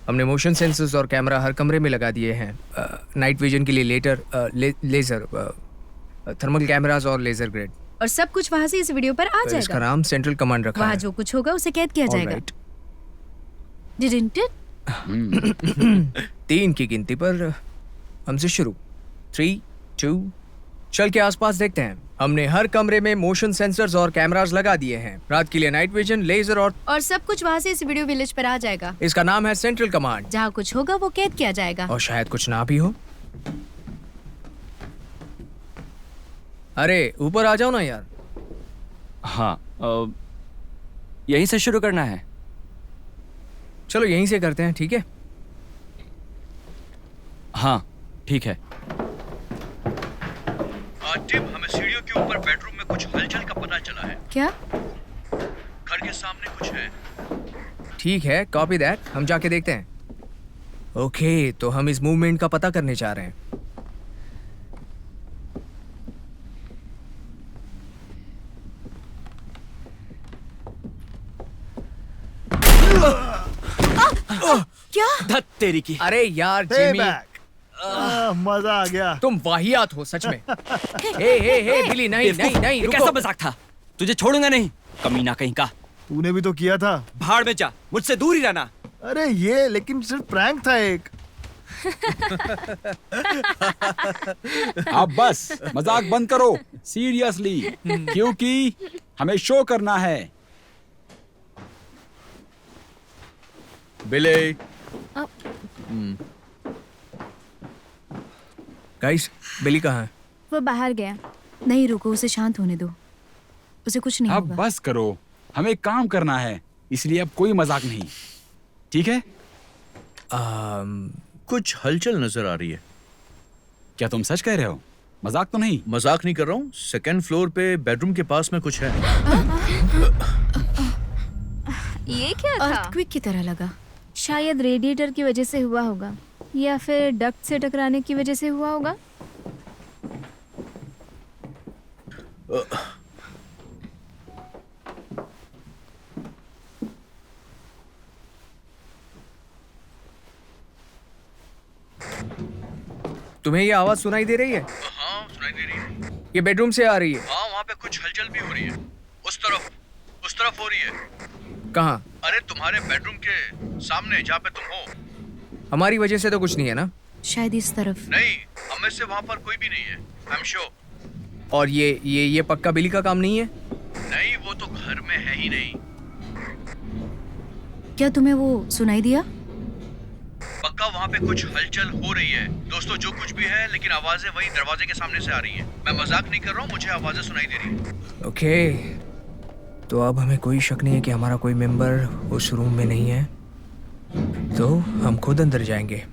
हमने मोशन सेंसर्स और कैमरा हर कमरे में लगा दिए हैं। नाइट विजन के लिए लेजर, थर्मल कैमरास और लेजर ग्रिड। और सब कुछ वहाँ से इस वीडियो पर आ इसका जाएगा। नाम सेंट्रल कमांड रखा वहाँ है। जो कुछ होगा उसे कैद किया जाएगा। Alright. Didn't it? 3 की गिनती पर हमसे शुरू। 3, 2, चल के आसपास देखते हैं। हमने हर कमरे में मोशन सेंसर्स और कैमरास लगा दिए हैं। रात के लिए नाइट विजन, लेजर और सब कुछ वहाँ से इस वीडियो विलेज पर आ जाएगा। इसका नाम है सेंट्रल कमांड। जहाँ कुछ होगा वो कैद किया जाएगा। और शायद कुछ ना भी हो। अरे ऊपर आ जाओ ना यार। हाँ, यहीं से शुरू करना है। चलो यहीं से करते हैं, ठीक है? हाँ ठीक है। टिम, हमें सीढ़ियों के ऊपर बेडरूम में कुछ हलचल का पता चला है। क्या? घर के सामने कुछ है। ठीक है, कॉपी दैट। हम जाके देखते हैं। ओके, तो हम इस मूवमेंट का पता करने जा रहे हैं। क्या? धत तेरी की। अरे यार Hey जिमी, back. मजा आ गया। तुम वाहियात हो सच में। हे बिली, नहीं नहीं नहीं, ये रुको। कैसा मजाक था? तुझे छोड़ूंगा नहीं, कमीना कहीं का। तूने भी तो किया था। भाड़ में जा, मुझसे दूर ही रहना। अरे ये लेकिन सिर्फ प्रैंक था एक। अब बस मजाक बंद करो, सीरियसली, क्योंकि हमें शो करना है। बिले। गाइस, बिली कहाँ है? वो बाहर गया। नहीं, रुको, उसे शांत होने दो। उसे कुछ नहीं अब होगा। बस करो, हमें काम करना है, इसलिए अब कोई मजाक नहीं, ठीक है? कुछ हलचल नजर आ रही है। क्या तुम सच कह रहे हो? मजाक तो नहीं? मजाक नहीं कर रहा हूँ। सेकंड फ्लोर पे बेडरूम के पास में कुछ है। ये क्या था? अर्थक्वेक की तरह लगा। शायद रेडिएटर की वजह से हुआ होगा या फिर डक्ट से टकराने की वजह से हुआ होगा। तुम्हें ये आवाज सुनाई दे रही है? हाँ सुनाई दे रही है। ये बेडरूम से आ रही है? हाँ वहाँ पे कुछ हलचल भी हो रही है। उस तरफ हो रही है। कहाँ? अरे तुम्हारे बेडरूम के सामने जहाँ पे तुम हो। हमारी वजह से तो कुछ नहीं है ना? शायद इस तरफ। नहीं, हम में से वहाँ पर कोई भी नहीं है। I am sure. और ये पक्का बिली का काम नहीं है? नहीं, वो तो घर में है ही नहीं। क्या तुम्हें वो सुनाई दिया? पक्का वहाँ पे कुछ हलचल हो रही है। दोस्तों जो कुछ भी है, लेकिन आवाजें वही दरवाजे के सामने से आ रही हैं। मैं मजाक नहीं कर रहा हूँ, मुझे आवाजें सुनाई दे रही हैं। ओके, तो अब हमें कोई शक नहीं है कि हमारा कोई मेंबर उस रूम में नहीं है, तो हम खुद अंदर जाएंगे।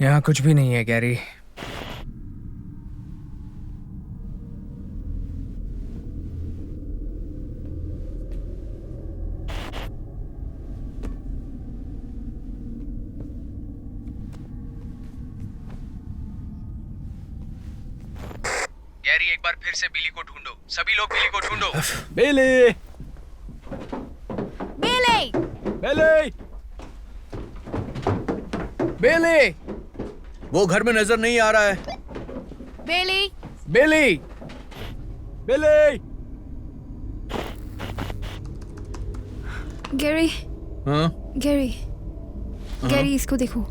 यहाँ कुछ भी नहीं है गैरी। गैरी, एक बार फिर से बिली को ढूंढो। सभी लोग बिली को ढूंढो। बेले! बेले! बेले! बेली! वो घर में नजर नहीं आ रहा है। बेले! बेली! बेले! गैरी, हाँ? गैरी, गैरी, इसको देखो।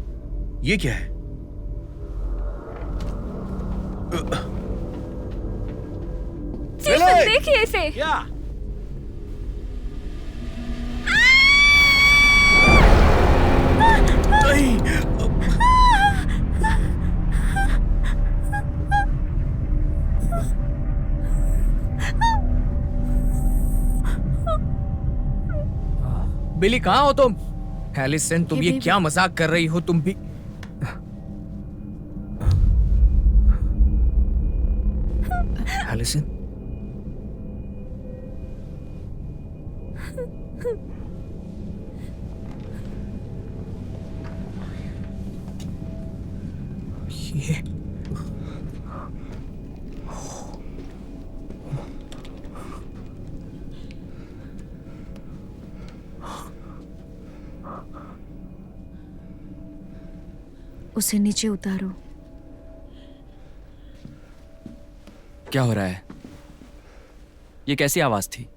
ये क्या है? सिर्फ देखिए इसे। क्या? बिली कहाँ हो तुम? एलिसन, तुम ये बेबी। क्या मजाक कर रही हो? तुम भी एलिसन, ये उसे नीचे उतारो। क्या हो रहा है? ये कैसी आवाज थी?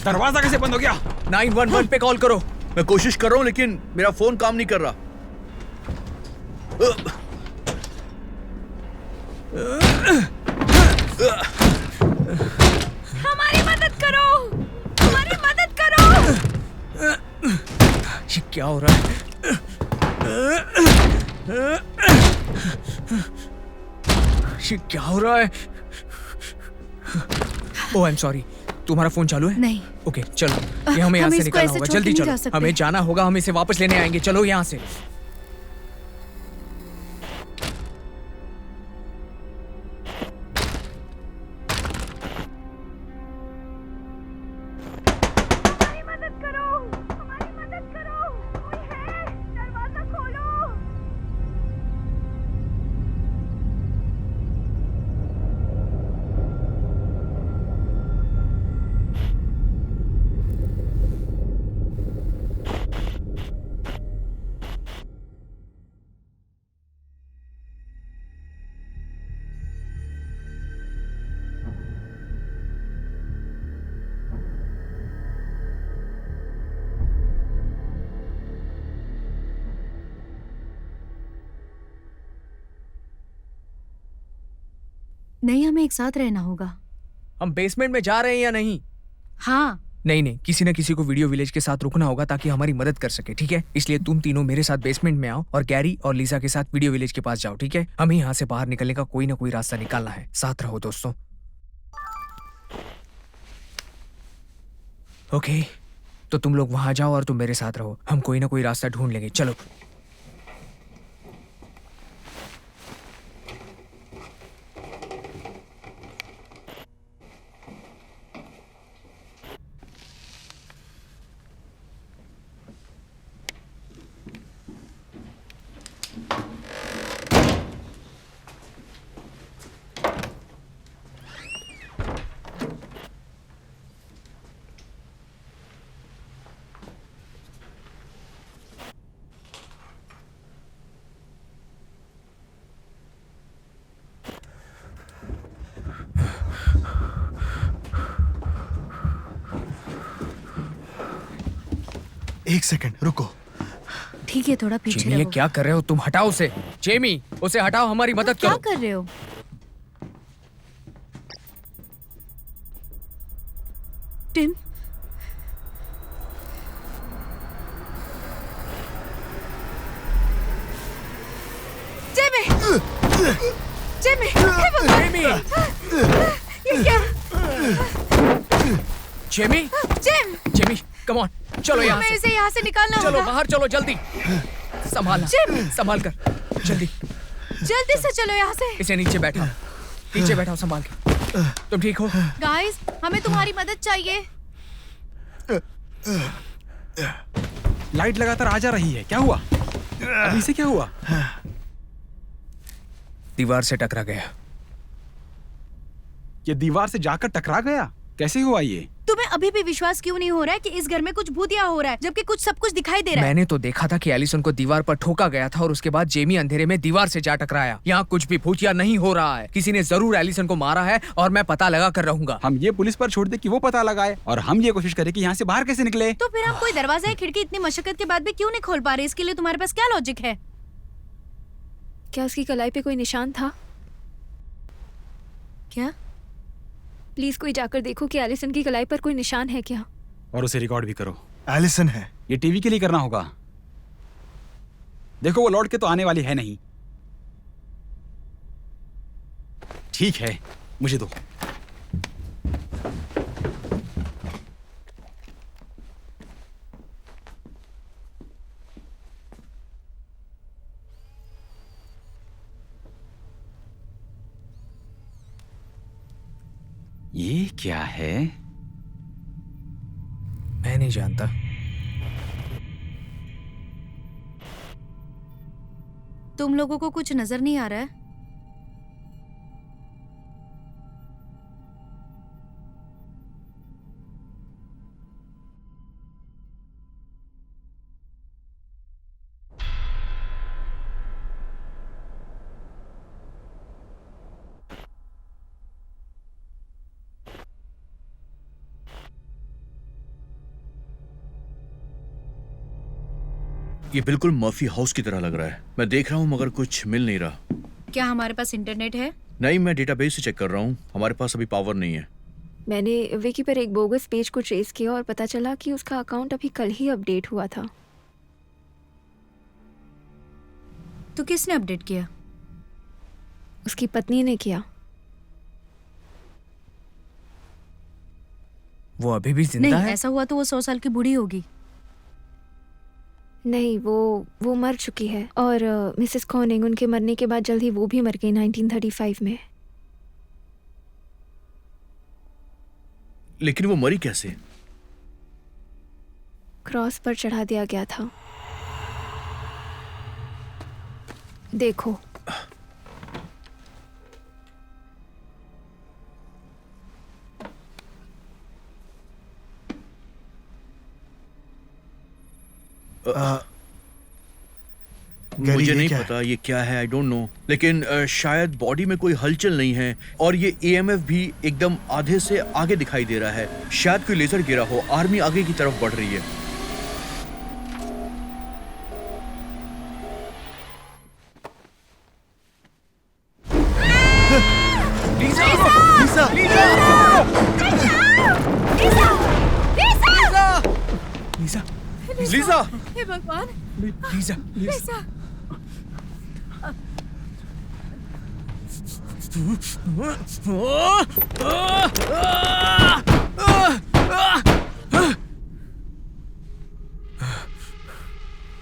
दरवाजा कैसे बंद हो गया? 911 पे कॉल करो। मैं कोशिश कर रहा हूँ, लेकिन मेरा फोन काम नहीं कर रहा। हमारी मदद करो, हमारी मदद करो। ये क्या हो रहा है? ये क्या हो रहा है? ओह, आई एम सॉरी। तुम्हारा फोन चालू है? नहीं। ओके, चलो, ये हमें यहाँ हम से इसको निकलना ऐसे होगा। छोड़ के जल्दी नहीं चलो, जा सकते। हमें जाना होगा। हम इसे वापस लेने आएंगे। चलो यहाँ से। नहीं, हमें एक साथ रहना होगा। हम बेसमेंट में जा रहे हैं या नहीं? हाँ। नहीं, किसी न किसी को वीडियो विलेज के साथ रुकना होगा ताकि हमारी मदद कर सके, ठीक है? इसलिए तुम तीनों मेरे साथ बेसमेंट में आओ और गैरी और लीसा के साथ वीडियो विलेज के पास जाओ, ठीक है? हमें यहाँ से बाहर निकलने का कोई ना कोई रास्ता निकालना है। साथ रहो दोस्तों। ओके, तो तुम लोग वहां जाओ और तुम मेरे साथ रहो। हम कोई ना कोई रास्ता ढूंढ लेंगे। चलो। एक सेकंड रुको। ठीक है, थोड़ा पीछे जेमी, ये रहो। क्या कर रहे हो तुम? हटाओ उसे। जेमी, उसे हटाओ, हमारी मदद क्या करो। कर रहे हो? टिम, जेमी, जेमी, हे भगवान! ये क्या? जेमी, जेमी, कम ऑन, चलो यहाँ हमें से। इसे यहाँ से निकालना चलो होगा। बाहर चलो, जल्दी। संभाल, जेमी! संभाल कर, जल्दी। जल्दी से चलो यहाँ से। इसे नीचे बैठाओ, नीचे बैठाओ, संभाल के। तुम ठीक हो? गाइस, हमें तुम्हारी मदद चाहिए। लाइट लगातार आ जा रही है, क्या हुआ? अभी से क्या हुआ? दीवार से टकरा गया। ये दीवार से जाकर टकरा गया? कैसे हुआ ये? तुम्हें अभी भी विश्वास क्यों नहीं हो रहा है कि इस घर में कुछ भूतिया हो रहा है, जबकि कुछ सब कुछ दिखाई दे रहा है? मैंने तो देखा था कि एलिसन को दीवार पर ठोका गया था और उसके बाद जेमी अंधेरे में दीवार से जा टकराया। यहाँ कुछ भी भूतिया नहीं हो रहा है। किसी ने जरूर एलिसन को मारा है और मैं पता लगा कर रहूंगा। हम ये पुलिस पर छोड़ दे कि वो पता लगाए और हम ये कोशिश करें कि यहाँ से बाहर कैसे निकले। तो फिर हम कोई दरवाजा या खिड़की इतनी मशक्कत के बाद भी क्यों नहीं खोल पा रहे? इसके लिए तुम्हारे पास क्या लॉजिक है? क्या उसकी कलाई पे कोई निशान था? क्या? प्लीज कोई जाकर देखो कि एलिसन की कलाई पर कोई निशान है क्या। और उसे रिकॉर्ड भी करो। एलिसन है। ये टीवी के लिए करना होगा। देखो वो लौट के तो आने वाली है नहीं। ठीक है, मुझे दो। ये क्या है? मैं नहीं जानता। तुम लोगों को कुछ नजर नहीं आ रहा है? ये बिल्कुल मर्फी हाउस की तरह लग रहा है। मैं देख रहा हूँ मगर कुछ मिल नहीं रहा। क्या हमारे पास इंटरनेट है? नहीं, मैं डेटाबेस से चेक कर रहा हूँ। हमारे पास अभी पावर नहीं है। मैंने विकी पर एक बोगस पेज को ट्रेस किया और पता चला कि उसका अकाउंट अभी कल ही अपडेट हुआ था। तो किसने अपडेट किया? उसकी पत्नी ने किया। वो अभी भी जिंदा नहीं, है? ऐसा हुआ तो वो 100 साल की बूढ़ी होगी। नहीं, वो मर चुकी है और मिसेस कॉनिंग उनके मरने के बाद जल्द ही वो भी मर गई 1935 में। लेकिन वो मरी कैसे? क्रॉस पर चढ़ा दिया गया था। देखो। मुझे नहीं पता ये क्या है, आई डोंट नो। लेकिन शायद बॉडी में कोई हलचल नहीं है और ये EMF भी एकदम आधे से आगे दिखाई दे रहा है। शायद कोई लेजर गिरा हो। आर्मी आगे की तरफ बढ़ रही है। लीजा! लीसा लीसा लीसा हे भगवान लीसा लीसा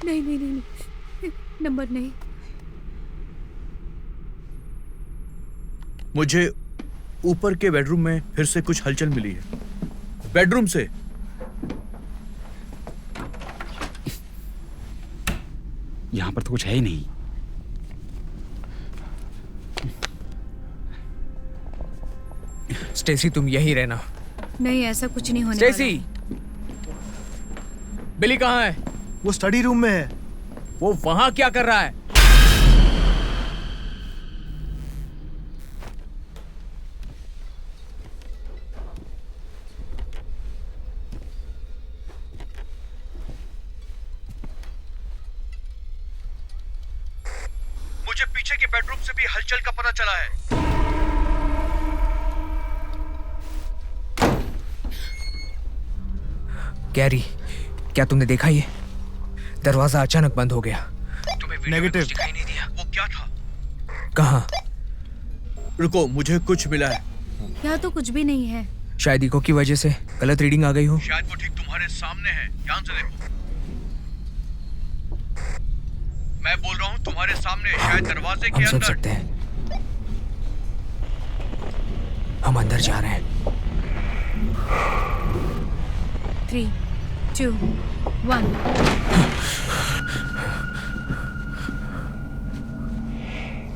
नहीं नहीं नहीं नहीं, नंबर नहीं। मुझे ऊपर के बेडरूम में फिर से कुछ हलचल मिली है। बेडरूम से। यहाँ पर तो कुछ है ही नहीं। स्टेसी तुम यहीं रहना। नहीं ऐसा कुछ नहीं होने स्टेसी, बिली कहाँ है? वो स्टडी रूम में है। वो वहां क्या कर रहा है? मुझे पीछे के बेडरूम से भी हलचल का पता चला है। गैरी, क्या तुमने देखा ये? दरवाजा अचानक बंद हो गया। तुम्हें वीडियो में कुछ दिखाई नहीं दिया? वो क्या था? कहाँ? रुको, मुझे कुछ मिला है। यहाँ तो कुछ भी नहीं है। शायद इको की वजह से गलत रीडिंग आ गई हो। शायद वो ठीक तुम्हारे सामने है, ध्यान से देखो। मैं बोल रहा हूँ तुम्हारे सामने, शायद दरवाजे के हम सुन अंदर। सकते हैं। हम अंदर जा रहे हैं। 3, 2, 1।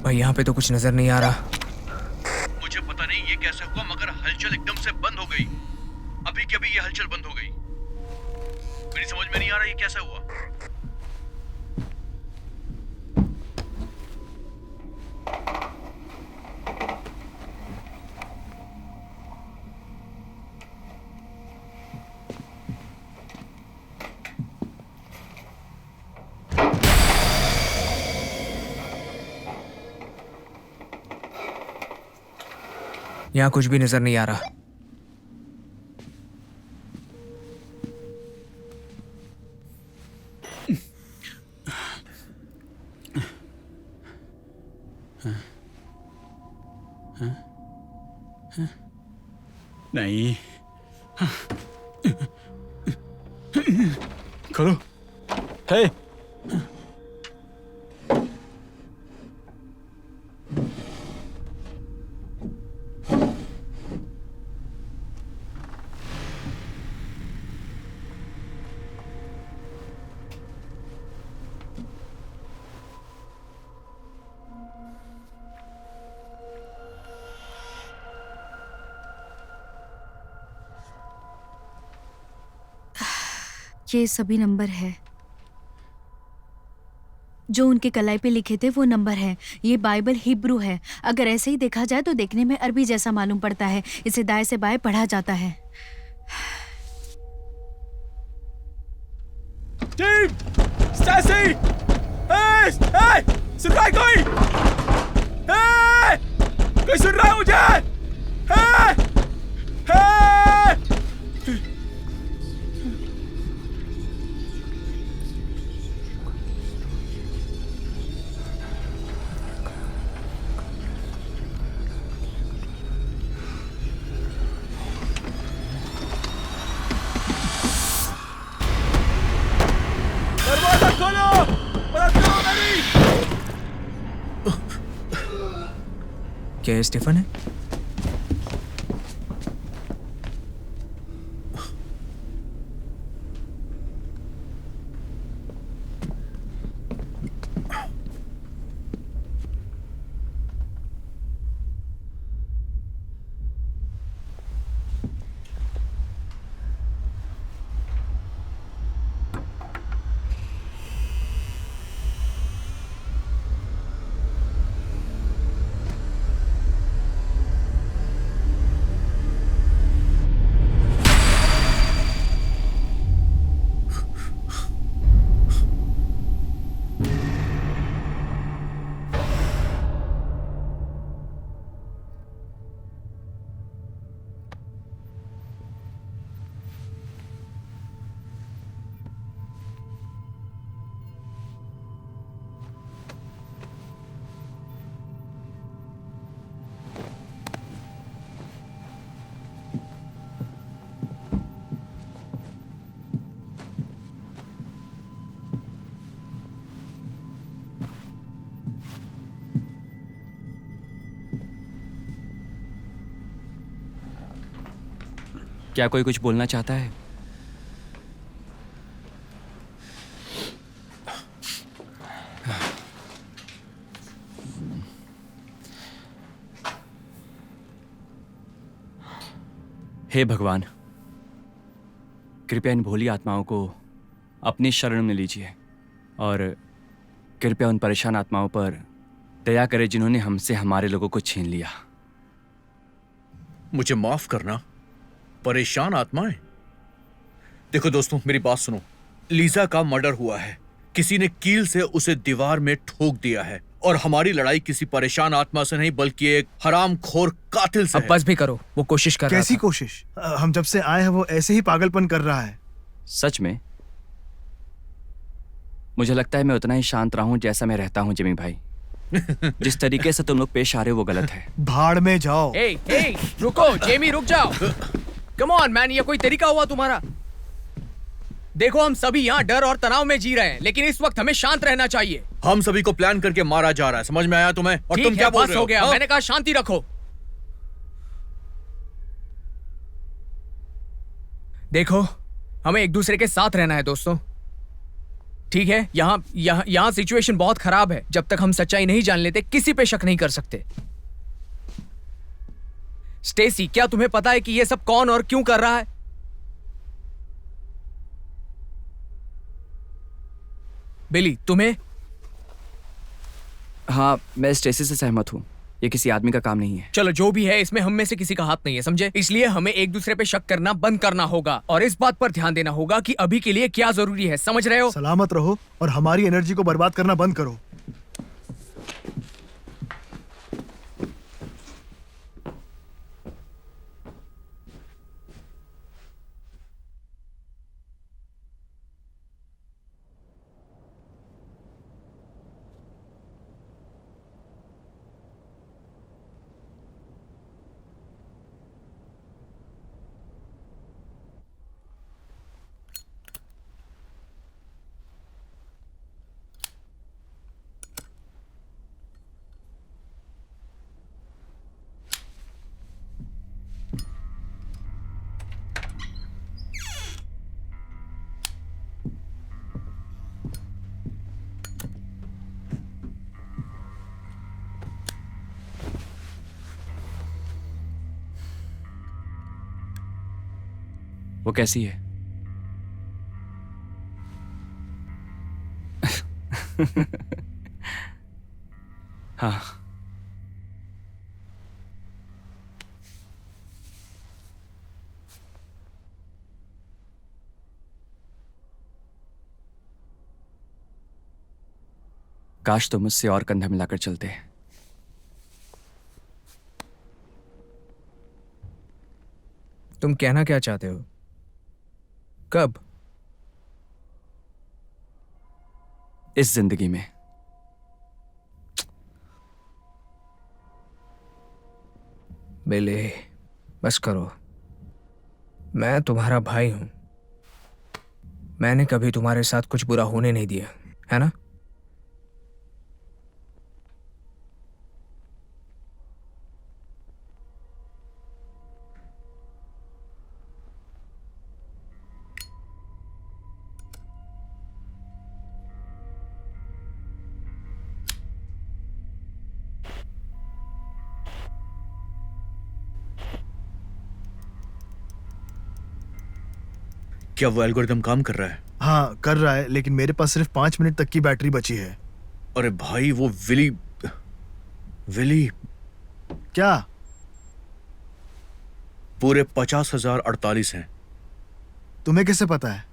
भाई यहाँ पे तो कुछ नजर नहीं आ रहा। मुझे पता नहीं ये कैसे हुआ, मगर हलचल एकदम से बंद हो गई। अभी के अभी ये हलचल बंद हो गई। मेरी समझ में नहीं आ रहा ये कैसे हुआ। यहाँ कुछ भी नजर नहीं आ रहा। नहीं। खोलो। हे ये सभी नंबर है जो उनके कलाई पे लिखे थे, वो नंबर है। ये बाइबल हिब्रू है। अगर ऐसे ही देखा जाए तो देखने में अरबी जैसा मालूम पड़ता है। इसे दाएं से बाएं पढ़ा जाता है। टीम, स्टेसी, सुन रहा है कोई? कोई सुन रहा है मुझे? दरवाजा खोलो! मदद करो मेरी! क्या ये स्टीफन है? क्या कोई कुछ बोलना चाहता है? हे भगवान, कृपया इन भोली आत्माओं को अपनी शरण में लीजिए और कृपया उन परेशान आत्माओं पर दया करें जिन्होंने हमसे हमारे लोगों को छीन लिया। मुझे माफ करना, परेशान आत्माएं? देखो दोस्तों, मेरी बात सुनो। लीजा का मर्डर हुआ है, किसी ने कील से उसे दीवार में ठोक दिया है और हमारी लड़ाई किसी परेशान आत्मा से नहीं बल्कि एक हरामखोर कातिल से अब बस भी करो, वो कोशिश कर रहा कैसी था। कोशिश? हम जब से आए हैं वो ऐसे ही पागलपन कर रहा है। सच में? मुझे लगता है मैं उतना ही शांत रहा हूं जैसा मैं रहता हूं जिमी भाई। जिस तरीके से तुम लोग पेश आ रहे हो वो गलत है। भाड़ में जाओ। ए, रुको जेमी, रुक जाओ। कम ऑन मैन, ये कोई तरीका हुआ तुम्हारा? देखो, हम सभी यहाँ डर और तनाव में जी रहे हैं, लेकिन इस वक्त हमें शांत रहना चाहिए। हम सभी को प्लान करके मारा जा रहा है, समझ में आया तुम्हें? और ठीक तुम क्या है, बोल बस रहे हो गया। हाँ? मैंने कहा शांति रखो। देखो, हमें एक दूसरे के साथ रहना है दोस्तों, ठीक है? यहाँ सिचुएशन बहुत खराब है। जब तक हम सच्चाई नहीं जान लेते किसी पे शक नहीं कर सकते। स्टेसी, क्या तुम्हें पता है कि ये सब कौन और क्यों कर रहा है? बिली, तुम्हें? हाँ, मैं स्टेसी से सहमत हूँ। ये किसी आदमी का काम नहीं है। चलो, जो भी है, इसमें हम में से किसी का हाथ नहीं है, समझे? इसलिए हमें एक दूसरे पे शक करना बंद करना होगा और इस बात पर ध्यान देना होगा कि अभी के लिए क्या जरूरी है, समझ रहे हो? सलामत रहो और हमारी एनर्जी को बर्बाद करना बंद करो। वो कैसी है? हाँ, काश तुम मुझसे और कंधा मिलाकर चलते। तुम कहना क्या चाहते हो? कब? इस जिंदगी में। बेले, बस करो। मैं तुम्हारा भाई हूं। मैंने कभी तुम्हारे साथ कुछ बुरा होने नहीं दिया, है ना? क्या वो एल्गोरिदम काम कर रहा है? हाँ, कर रहा है, लेकिन मेरे पास सिर्फ 5 मिनट तक की बैटरी बची है। अरे भाई, वो विली क्या? पूरे 50,048 हैं। तुम्हें कैसे पता है?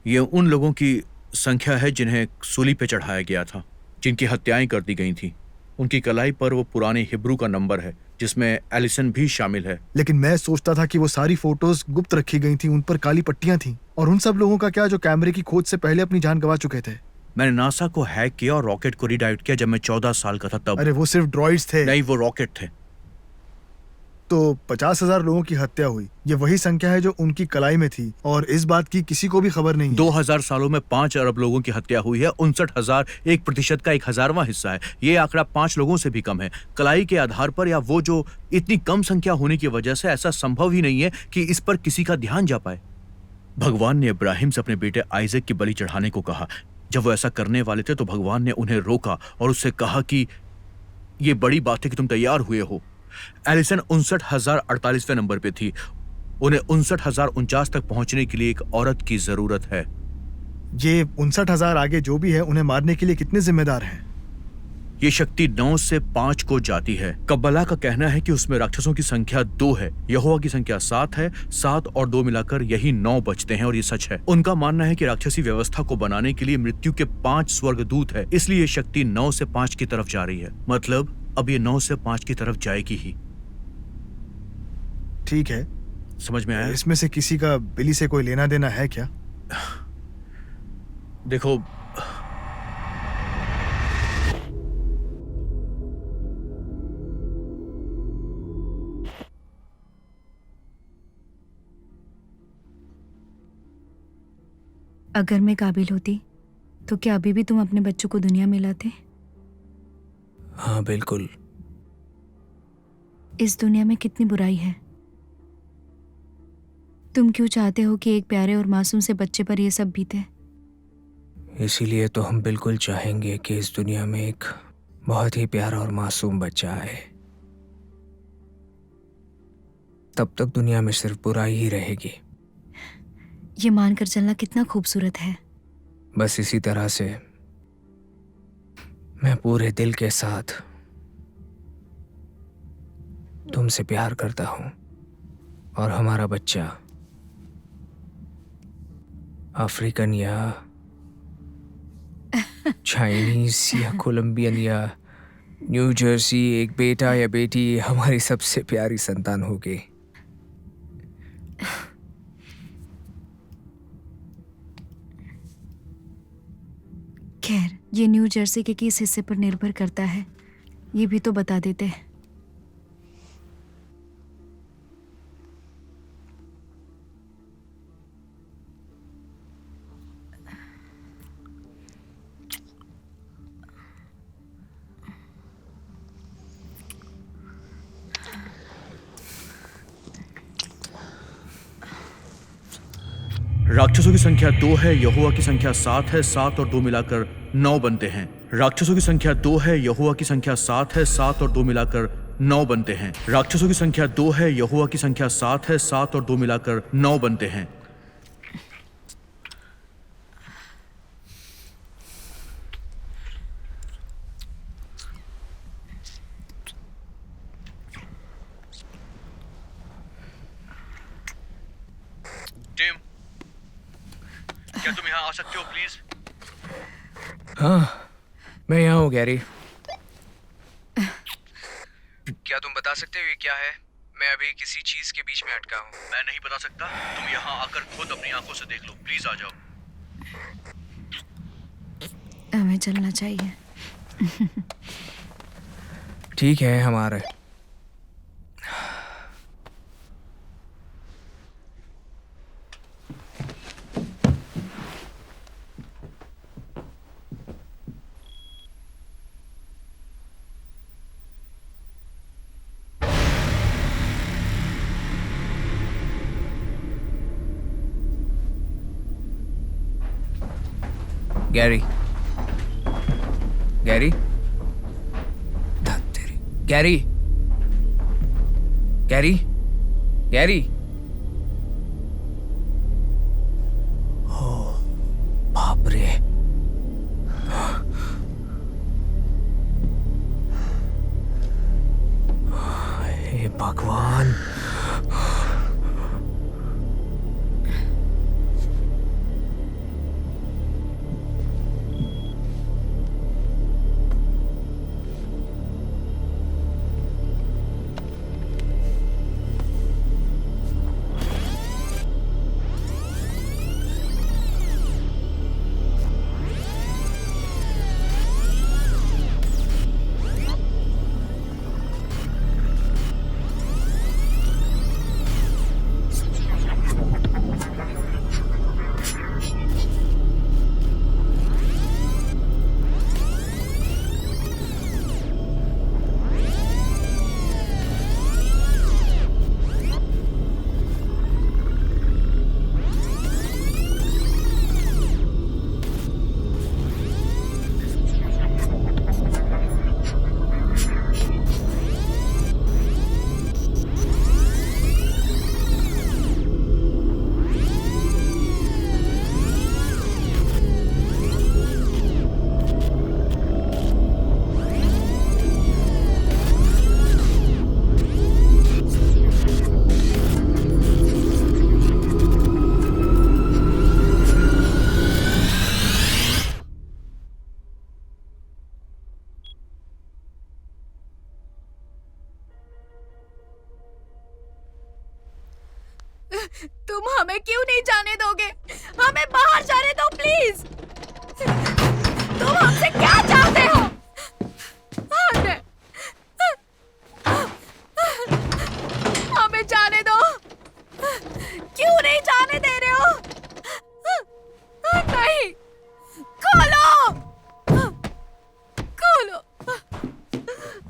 ये उन लोगों की संख्या है जिन्हें सूली पे चढ़ाया गया था, जिनकी हत्याएं कर दी गई थी। उनकी कलाई पर वो पुराने हिब्रू का नंबर है जिसमें एलिसन भी शामिल है। लेकिन मैं सोचता था कि वो सारी फोटोज गुप्त रखी गई थी, उन पर काली पट्टियां थी। और उन सब लोगों का क्या जो कैमरे की खोज से पहले अपनी जान गंवा चुके थे? मैंने नासा को हैक किया और रॉकेट को रीडायरेक्ट किया जब मैं 14 साल का था तब। अरे वो सिर्फ ड्रॉइड्स थे। नहीं, वो रॉकेट थे। तो 50,000 लोगों की हत्या हुई। ये वही संख्या है जो उनकी कलाई में थी और इस बात की किसी को भी खबर नहीं है। 2000 सालों में 5 अरब लोगों की हत्या हुई है। 59,000 1% का 1,000वां हिस्सा है। ये आंकड़ा 5 लोगों से भी कम है। कलाई के आधार पर या वो जो इतनी कम संख्या होने की वजह से ऐसा संभव ही नहीं है कि इस पर किसी का ध्यान जा पाए। भगवान ने इब्राहिम से अपने बेटे आइजक की बलि चढ़ाने को कहा। जब वो ऐसा करने वाले थे तो भगवान ने उन्हें रोका और उससे कहा कि ये बड़ी बात है कि तुम तैयार हुए हो। एलिसन 59,048वें नंबर पे थी। उन्हें 59,049 तक पहुंचने के लिए एक औरत की जरूरत है। ये 59,000 आगे जो भी है उन्हें मारने के लिए कितने जिम्मेदार हैं? ये शक्ति 9 से 5 को जाती है। कब्बाला का कहना है कि उसमें राक्षसों की संख्या 2 है। यहोवा की संख्या 7 है। 7 और 2 मिलाकर यही 9 बचते हैं और ये सच है। उनका मानना है कि राक्षसी व्यवस्था को बनाने के लिए मृत्यु के 5 स्वर्गदूत है। इसलिए ये शक्ति 9 से 5 की तरफ जा रही है। मतलब अब ये 9 से 5 की तरफ जाएगी ही। ठीक है, समझ में आया? इसमें से किसी का बिली से कोई लेना देना है क्या? देखो, अगर मैं काबिल होती तो क्या अभी भी तुम अपने बच्चों को दुनिया में लाते? हाँ बिल्कुल। इस दुनिया में कितनी बुराई है। तुम क्यों चाहते हो कि एक प्यारे और मासूम से बच्चे पर ये सब बीते? इसीलिए तो हम बिल्कुल चाहेंगे कि इस दुनिया में एक बहुत ही प्यारा और मासूम बच्चा आए। तब तक दुनिया में सिर्फ बुराई ही रहेगी। ये मानकर चलना कितना खूबसूरत है। बस इसी तरह से मैं पूरे दिल के साथ तुमसे प्यार करता हूं और हमारा बच्चा अफ्रीकन या चाइनीज या कोलंबियन या न्यू जर्सी एक बेटा या बेटी हमारी सबसे प्यारी संतान होगी। खैर, ये न्यू जर्सी के किस हिस्से पर निर्भर करता है ये भी तो बता देते हैं। राक्षसों की संख्या 2 है। यहोवा की संख्या 7 है। 7 और 2 मिलाकर 9 बनते हैं। राक्षसों की संख्या 2 है। यहोवा की संख्या 7 है। 7 और 2 मिलाकर 9 बनते हैं। राक्षसों की संख्या 2 है। यहोवा की संख्या 7 है। 7 और 2 मिलाकर 9 बनते हैं। टिम, क्या तुम यहाँ आ सकते हो प्लीज? हाँ, मैं यहाँ हूँ गैरी। क्या तुम बता सकते हो ये क्या है? मैं अभी किसी चीज के बीच में अटका हूँ। मैं नहीं बता सकता। तुम यहाँ आकर खुद अपनी आंखों से देख लो। प्लीज आ जाओ। हमें चलना चाहिए। ठीक है, हमारे Gary, Gary, Gary, Gary, Gary. ओ बाप रे। हे भगवान। तुम हमें क्यों नहीं जाने दोगे? हमें बाहर जाने दो प्लीज। तुम हमसे क्या चाहते हो? हमें जाने दो। क्यों नहीं जाने दे रहे हो? नहीं, खोलो, खोलो।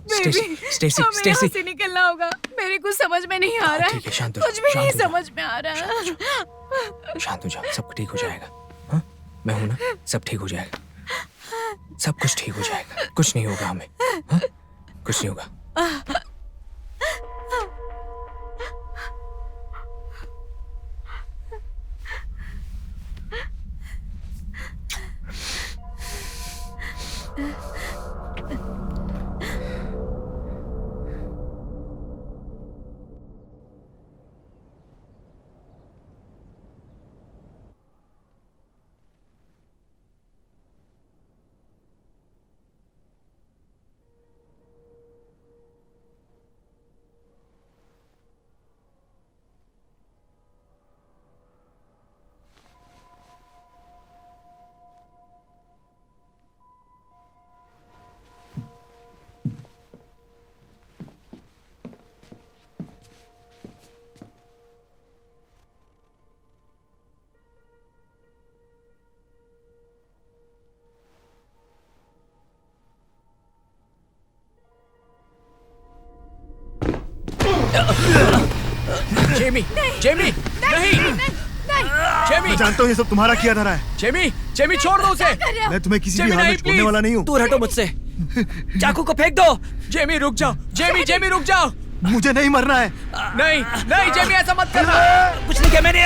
स्टेसी, हमें स्टेसी। यहाँ से निकलना होगा। मेरे कुछ समझ में नहीं आ रहा है। ठीक है, शांत हो कुछ भी जाओ, नहीं शांत हो समझ में आ रहा है। शांत हो जाओ, सब ठीक हो जाएगा। हाँ, मैं हूं ना, सब ठीक हो जाएगा। सब कुछ ठीक हो जाएगा, कुछ नहीं होगा हमें। हाँ? कुछ नहीं होगा। जेमी, जेमी, नहीं, जेमी। मैं जानता हूँ ये सब तुम्हारा किया धरा है। जेमी, जेमी छोड़ दो उसे। मैं तुम्हें किसी भी हाल में छोड़ने वाला नहीं हूँ। दूर हटो मुझसे। चाकू को फेंक दो। जेमी रुक जाओ, जेमी, जेमी रुक जाओ। मुझे नहीं मरना है। नहीं, नहीं जेमी, ऐसा मत करना। कुछ नहीं किया मैंने।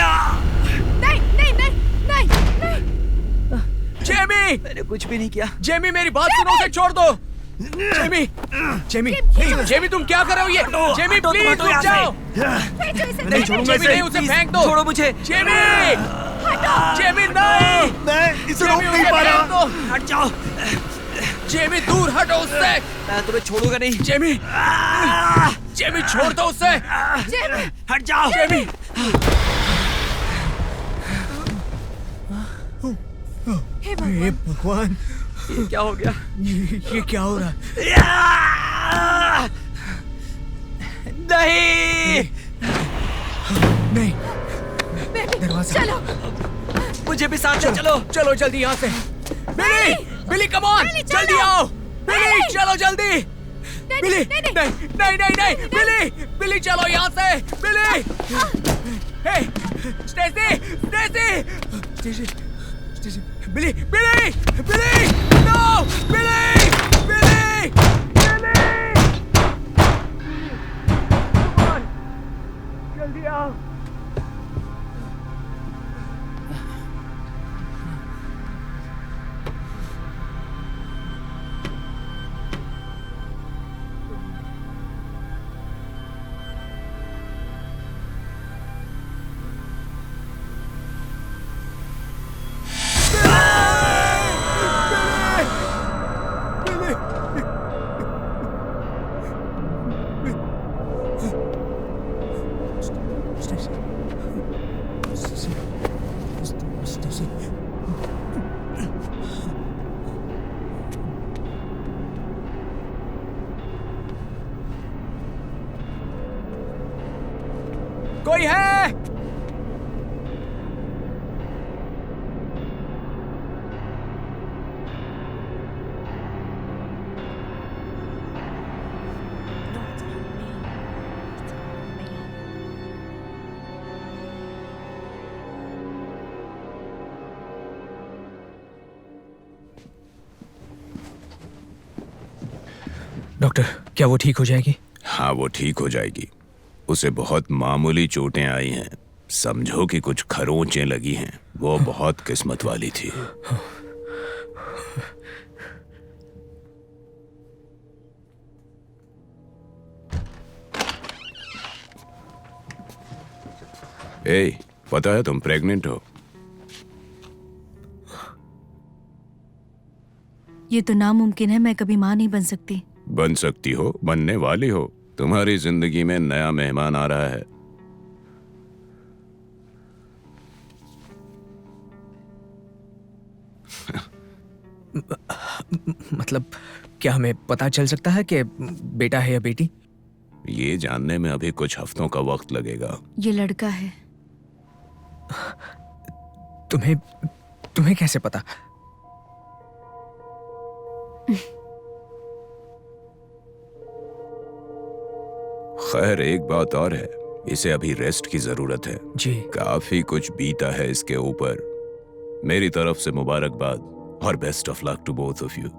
नहीं, नहीं, नहीं, नहीं। जेमी, मैंने कुछ भी नहीं किया। जेमी मेरी बात सुनो, उसे छोड़ दो। जेमी, जेमी, जेमी तुम क्या कर रहे हो ये? जेमी प्लीज रुक जाओ। नहीं छोड़ूंगा जेमी नहीं, उसे फेंक दो। छोड़ो मुझे। जेमी, जेमी नहीं। मैं इसे रोक नहीं पा रहा। हट जाओ। जेमी दूर हटो उससे। मैं तुम्हें छोड़ूंगा नहीं। जेमी, जेमी छोड़ दो उससे। जेमी, हट जाओ। जेमी, हे भगवान, ये क्या हो गया? ये क्या हो रहा है? नहीं, नहीं, दरवाजा। चलो, मुझे भी साथ ले चलो। चलो जल्दी यहाँ से। बिली, बिली कम ऑन, जल्दी आओ। बिली चलो जल्दी। बिली, नहीं, नहीं, नहीं, नहीं, बिली, बिली चलो यहाँ से। Billy, hey, Stacey, Stacy, Stacy, Stacey, Billy, Billy, Billy, no, Billy, Billy, Billy, come on, जल्दी आओ। कोई है? डॉक्टर, क्या वो ठीक हो जाएगी? हाँ, वो ठीक हो जाएगी। उसे बहुत मामूली चोटें आई हैं। समझो कि कुछ खरोंचें लगी हैं। वो बहुत किस्मत वाली थी। ए, पता है तुम प्रेग्नेंट हो? ये तो नामुमकिन है। मैं कभी माँ नहीं बन सकती। बन सकती हो, बनने वाली हो। तुम्हारी जिंदगी में नया मेहमान आ रहा है। मतलब क्या हमें पता चल सकता है कि बेटा है या बेटी? ये जानने में अभी कुछ हफ्तों का वक्त लगेगा। ये लड़का है। तुम्हें कैसे पता? खैर, एक बात और है, इसे अभी रेस्ट की जरूरत है। जी। काफी कुछ बीता है इसके ऊपर। मेरी तरफ से मुबारकबाद और best of luck to both of you.